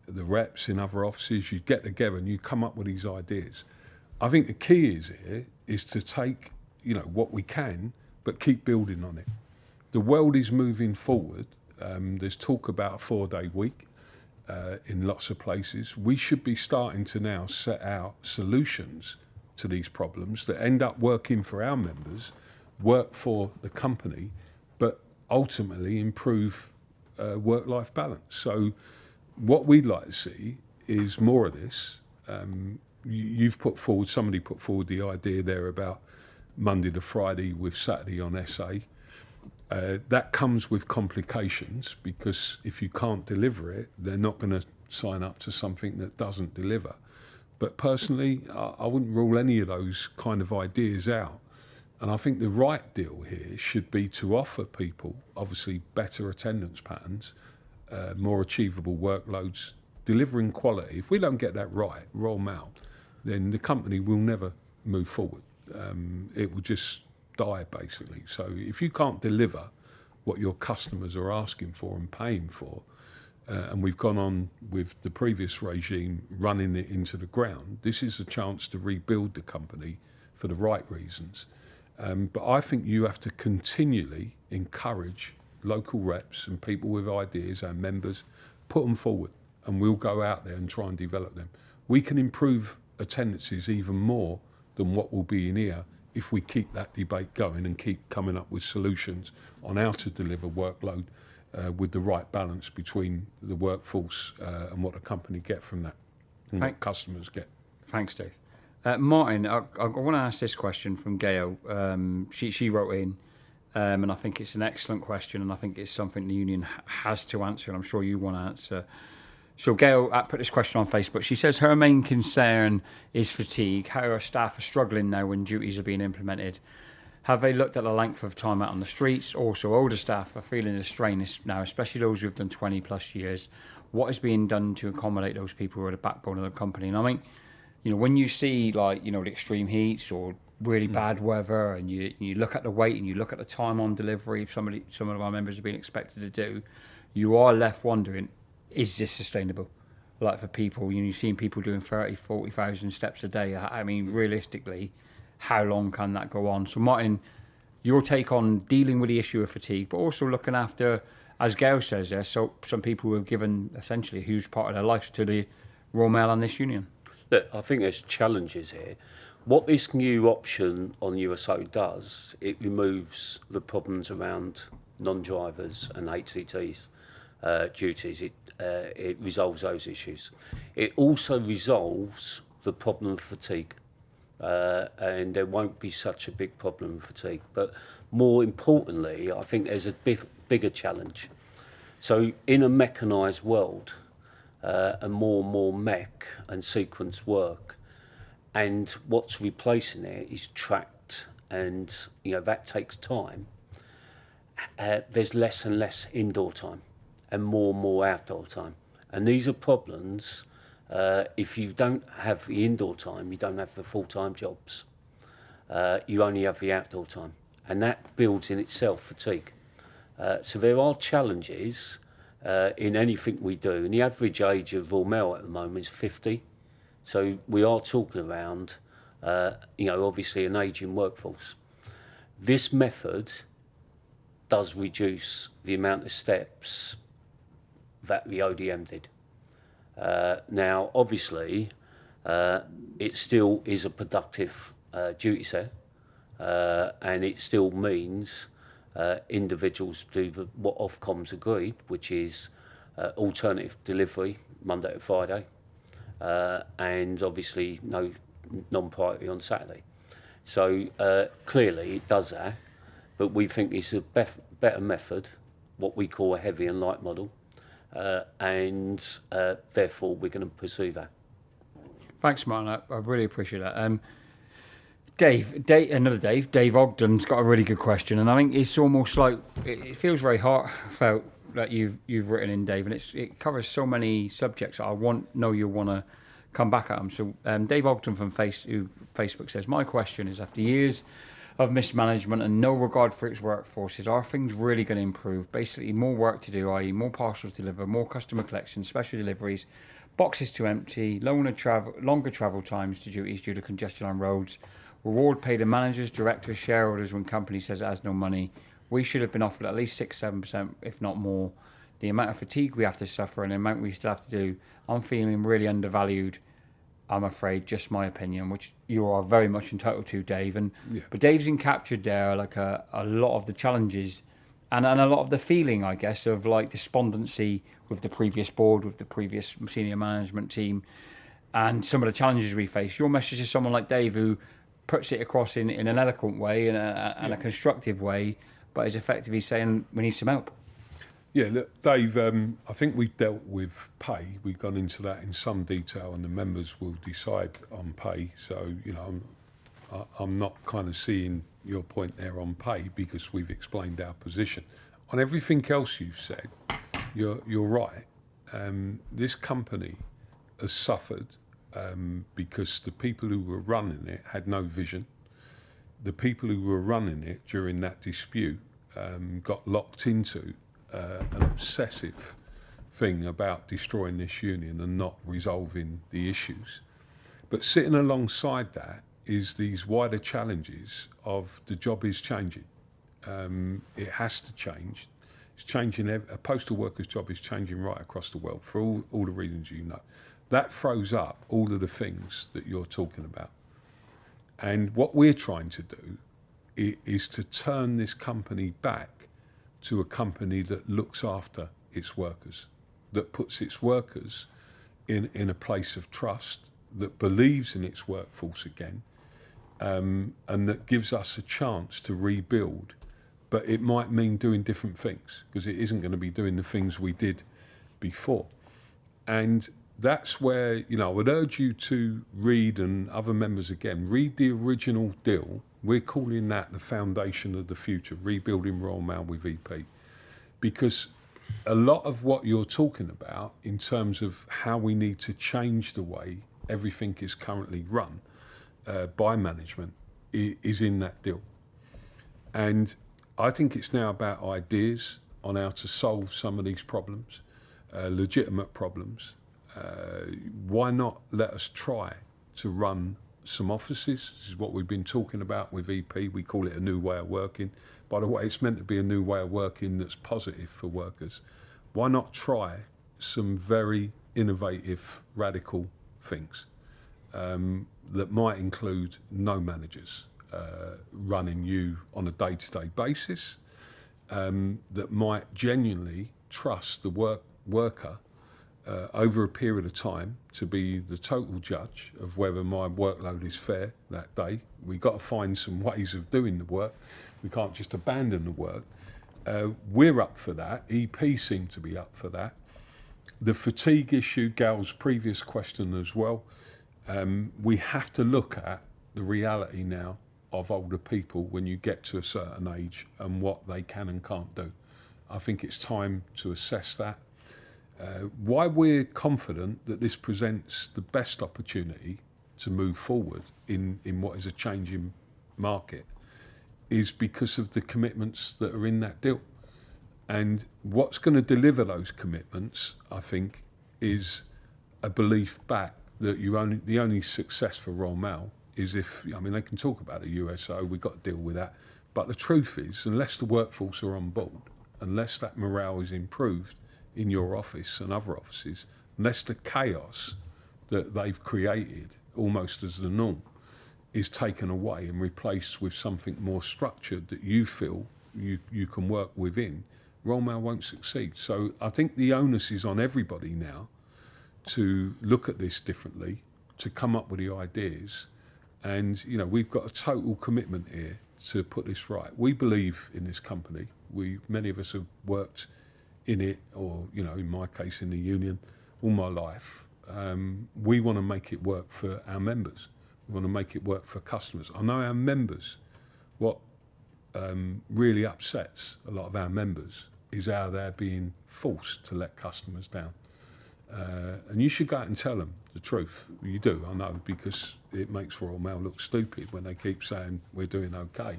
the reps in other offices, you'd get together and you come up with these ideas. I think the key is to take, what we can, but keep building on it. The world is moving forward. There's talk about a 4-day week in lots of places. We should be starting to now set out solutions to these problems that end up working for our members, work for the company, but ultimately improve work-life balance. So what we'd like to see is more of this. Somebody put forward the idea there about Monday to Friday with Saturday on SA. That comes with complications, because if you can't deliver it, they're not going to sign up to something that doesn't deliver. But personally, I wouldn't rule any of those kind of ideas out. And I think the right deal here should be to offer people, obviously, better attendance patterns, more achievable workloads, delivering quality. If we don't get that right, Royal Mail, then the company will never move forward. It will just die, basically. So if you can't deliver what your customers are asking for and paying for, and we've gone on with the previous regime running it into the ground, this is a chance to rebuild the company for the right reasons. But I think you have to continually encourage local reps and people with ideas, our members, put them forward, and we'll go out there and try and develop them. We can improve attendances even more than what will be in here if we keep that debate going and keep coming up with solutions on how to deliver workload with the right balance between the workforce and what the company get from that and what customers get. Thanks, Dave. Martin, I want to ask this question from Gail. She wrote in, and I think it's an excellent question, and I think it's something the union has to answer, and I'm sure you want to answer. So Gail put this question on Facebook. She says her main concern is fatigue, how her staff are struggling now when duties are being implemented. Have they looked at the length of time out on the streets? Also, older staff are feeling the strain now, especially those who have done 20 plus years. What is being done to accommodate those people who are the backbone of the company? And I mean, when you see the extreme heats or really bad weather, and you look at the wait and you look at the time on delivery some of our members have been expected to do, you are left wondering, is this sustainable? Like for people, you've seen people doing 30, 40,000 steps a day. I mean, realistically, how long can that go on? So Martin, your take on dealing with the issue of fatigue, but also looking after, as Gail says there, so some people who have given essentially a huge part of their lives to the Royal Mail and this union. Look, I think there's challenges here. What this new option on USO does, it removes the problems around non-drivers and HCTs duties. It resolves those issues. It also resolves the problem of fatigue, and there won't be such a big problem of fatigue. But more importantly, I think there's a bigger challenge. So in a mechanised world, and more mech and sequence work, and what's replacing it is tracked, and that takes time. There's less and less indoor time and more outdoor time, and these are problems. If you don't have the indoor time, you don't have the full-time jobs. You only have the outdoor time, and that builds in itself fatigue. So there are challenges in anything we do, and the average age of Royal Mail at the moment is 50. So we are talking around, obviously an ageing workforce. This method does reduce the amount of steps that the ODM did. Now, obviously, it still is a productive duty set, and it still means individuals do what Ofcom's agreed, which is alternative delivery Monday to Friday, and obviously no non-priority on Saturday. So clearly it does that, but we think it's a better method, what we call a heavy and light model, and therefore we're going to pursue that. Thanks, Martin. I really appreciate that. Dave Ogden's got a really good question, and I think it's almost like it feels very heartfelt that you've written in, Dave, and it covers so many subjects. I know you'll want to come back at them. So Dave Ogden from Facebook says, my question is, after years of mismanagement and no regard for its workforces, are things really going to improve? Basically, more work to do, i.e. more parcels delivered, more customer collections, special deliveries, boxes to empty, longer travel times to duties due to congestion on roads, reward paid to managers, directors, shareholders when company says it has no money. We should have been offered at least 6-7%, if not more. The amount of fatigue we have to suffer and the amount we still have to do, I'm feeling really undervalued, I'm afraid, just my opinion, which you are very much entitled to, Dave. But Dave's captured there like a lot of the challenges and a lot of the feeling, I guess, of like despondency with the previous board, with the previous senior management team, and some of the challenges we face. Your message is someone like Dave who puts it across in an eloquent way and a constructive way, but is effectively saying we need some help. Yeah, look, Dave, I think we've dealt with pay. We've gone into that in some detail, and the members will decide on pay. So, I'm not kind of seeing your point there on pay because we've explained our position. On everything else you've said, you're right. This company has suffered because the people who were running it had no vision. The people who were running it during that dispute got locked into an obsessive thing about destroying this union and not resolving the issues. But sitting alongside that is these wider challenges of the job is changing. It has to change. It's changing. A postal worker's job is changing right across the world for all the reasons you know. That throws up all of the things that you're talking about. And what we're trying to do is to turn this company back to a company that looks after its workers, that puts its workers in a place of trust, that believes in its workforce again, and that gives us a chance to rebuild. But it might mean doing different things, because it isn't going to be doing the things we did before. And that's where, I would urge you to read, and other members again, read the original deal. We're calling that the foundation of the future, rebuilding Royal Mail with EP. Because a lot of what you're talking about in terms of how we need to change the way everything is currently run by management is in that deal. And I think it's now about ideas on how to solve some of these problems, legitimate problems. Why not let us try to run some offices? This is what we've been talking about with EP. We call it a new way of working. By the way, it's meant to be a new way of working that's positive for workers. Why not try some very innovative, radical things that might include no managers running you on a day-to-day basis, that might genuinely trust the worker over a period of time to be the total judge of whether my workload is fair that day. We've got to find some ways of doing the work. We can't just abandon the work. We're up for that. EP seem to be up for that. The fatigue issue, Gal's previous question as well, we have to look at the reality now of older people when you get to a certain age and what they can and can't do. I think it's time to assess that. Why we're confident that this presents the best opportunity to move forward in what is a changing market is because of the commitments that are in that deal. And what's going to deliver those commitments, I think, is a belief back that the only success for Royal Mail is if, they can talk about the USO, we've got to deal with that. But the truth is, unless the workforce are on board, unless that morale is improved in your office and other offices, unless the chaos that they've created almost as the norm is taken away and replaced with something more structured that you feel you can work within, Royal Mail won't succeed. So I think the onus is on everybody now to look at this differently, to come up with the ideas. And, we've got a total commitment here to put this right. We believe in this company. Many of us have worked in it, or, in my case, in the union, all my life. We want to make it work for our members. We want to make it work for customers. I know our members, what really upsets a lot of our members is how they're being forced to let customers down. And you should go out and tell them the truth. You do, I know, because it makes Royal Mail look stupid when they keep saying we're doing okay,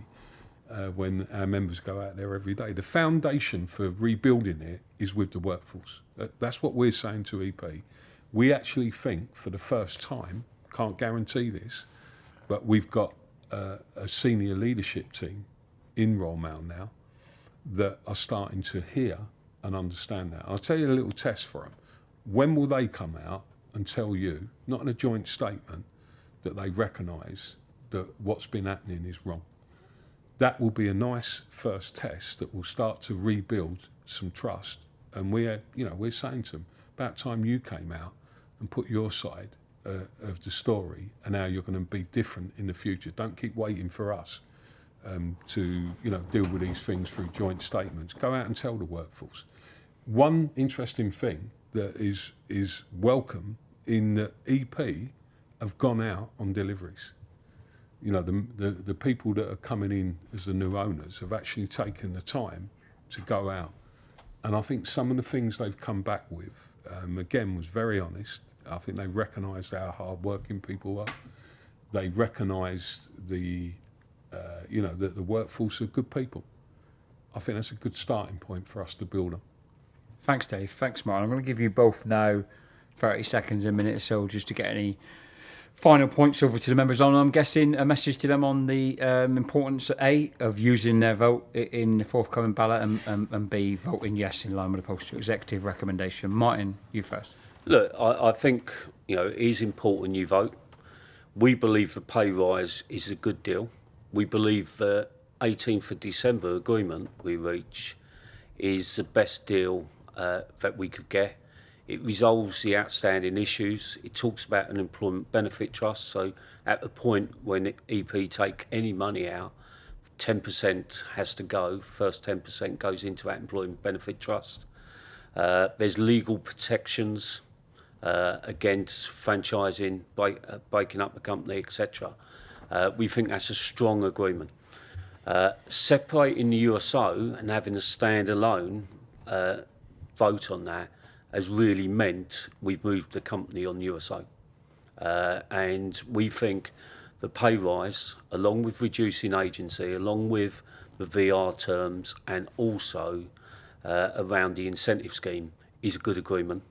when our members go out there every day. The foundation for rebuilding it is with the workforce. That's what we're saying to EP. We actually think, for the first time, can't guarantee this, but we've got a senior leadership team in Royal Mail now that are starting to hear and understand that. I'll tell you a little test for them. When will they come out and tell you, not in a joint statement, that they recognise that what's been happening is wrong? That will be a nice first test that will start to rebuild some trust. And we're saying to them, about time you came out and put your side of the story and how you're going to be different in the future. Don't keep waiting for us to deal with these things through joint statements. Go out and tell the workforce. One interesting thing that is welcome in that EP have gone out on deliveries. The people that are coming in as the new owners have actually taken the time to go out. And I think some of the things they've come back with, again, was very honest. I think they recognised how hard-working people are. They recognised that the workforce are good people. I think that's a good starting point for us to build on. Thanks, Dave. Thanks, Martin. I'm going to give you both now 30 seconds, a minute or so, just to get any Final points over to the members on. I'm guessing a message to them on the importance, A, of using their vote in the forthcoming ballot, and B, voting yes in line with the postal executive recommendation. Martin, you first. Look, I think it is important you vote. We believe the pay rise is a good deal. We believe the 18th of December agreement we reach is the best deal that we could get. It resolves the outstanding issues. It talks about an employment benefit trust. So at the point when EP take any money out, 10% has to go. First 10% goes into that employment benefit trust. There's legal protections against franchising, breaking up the company, etc. We think that's a strong agreement. Separating the USO and having a standalone vote on that has really meant we've moved the company on USO. And we think the pay rise, along with reducing agency, along with the VR terms, and also around the incentive scheme, is a good agreement.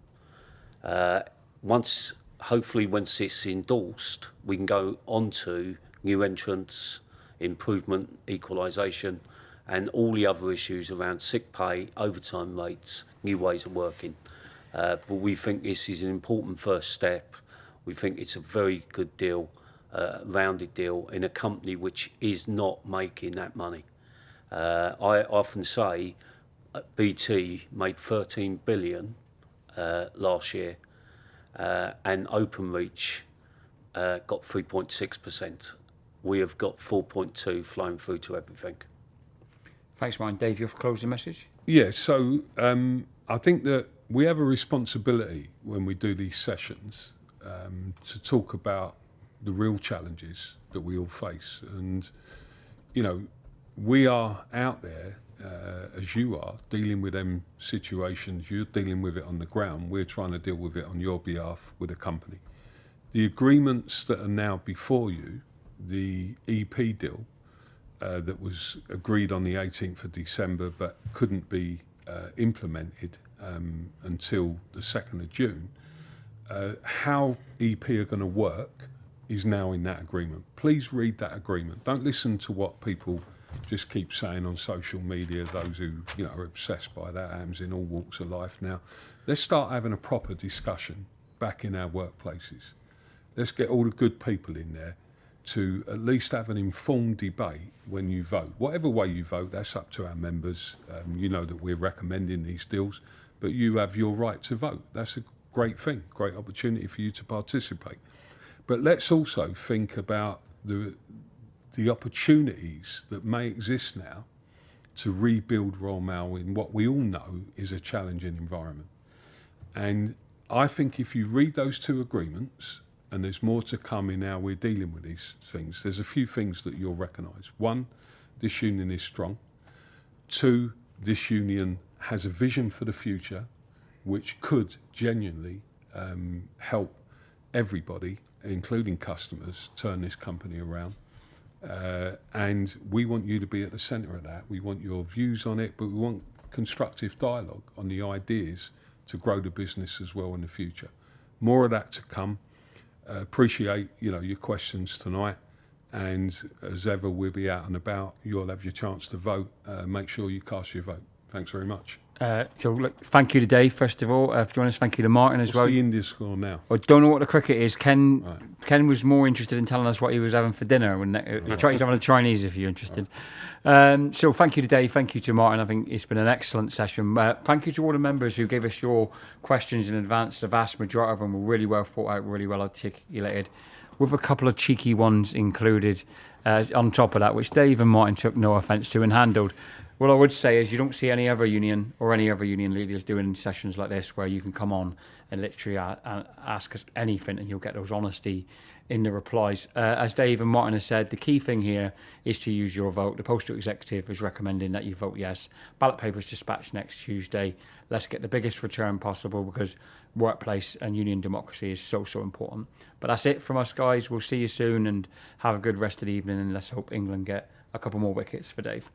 Hopefully once it's endorsed, we can go on to new entrants, improvement, equalisation, and all the other issues around sick pay, overtime rates, new ways of working. But we think this is an important first step. We think it's a very good deal, rounded deal in a company which is not making that money. I often say BT made 13 billion last year, and Openreach got 3.6%. We have got 4.2 flowing through to everything. Thanks, Martin. Dave, your closing message? Yeah, so I think that we have a responsibility when we do these sessions to talk about the real challenges that we all face. And, we are out there, as you are, dealing with them situations. You're dealing with it on the ground. We're trying to deal with it on your behalf with a company. The agreements that are now before you, the EP deal, that was agreed on the 18th of December but couldn't be implemented until the 2nd of June. How EP are going to work is now in that agreement. Please read that agreement. Don't listen to what people just keep saying on social media, those who are obsessed by that. Happens in all walks of life now. Let's start having a proper discussion back in our workplaces. Let's get all the good people in there to at least have an informed debate when you vote. Whatever way you vote, that's up to our members. You know that we're recommending these deals, but you have your right to vote. That's a great thing, great opportunity for you to participate. But let's also think about the opportunities that may exist now to rebuild Royal Mail in what we all know is a challenging environment. And I think if you read those two agreements, and there's more to come in how we're dealing with these things, there's a few things that you'll recognise. One, this union is strong. Two, this union has a vision for the future which could genuinely help everybody, including customers, turn this company around. And we want you to be at the centre of that. We want your views on it, but we want constructive dialogue on the ideas to grow the business as well in the future. More of that to come. Appreciate your questions tonight, and as ever we'll be out and about. You'll have your chance to vote. Make sure you cast your vote. Thanks very much. So look, thank you to Dave first of all for joining us. Thank you to Martin as well. What's the India score now? I don't know what the cricket is. Ken was more interested in telling us what he was having for dinner. He's having a Chinese if you're interested. So thank you to Dave. Thank you to Martin. I think it's been an excellent session. Thank you to all the members who gave us your questions in advance. The vast majority of them were really well thought out, really well articulated, with a couple of cheeky ones included on top of that, which Dave and Martin took no offence to and handled. What I would say is you don't see any other union or any other union leaders doing sessions like this where you can come on and literally ask us anything and you'll get those honesty in the replies. As Dave and Martin have said, the key thing here is to use your vote. The postal executive is recommending that you vote yes. Ballot papers dispatched next Tuesday. Let's get the biggest return possible because workplace and union democracy is so important. But that's it from us, guys. We'll see you soon and have a good rest of the evening, and let's hope England get a couple more wickets for Dave.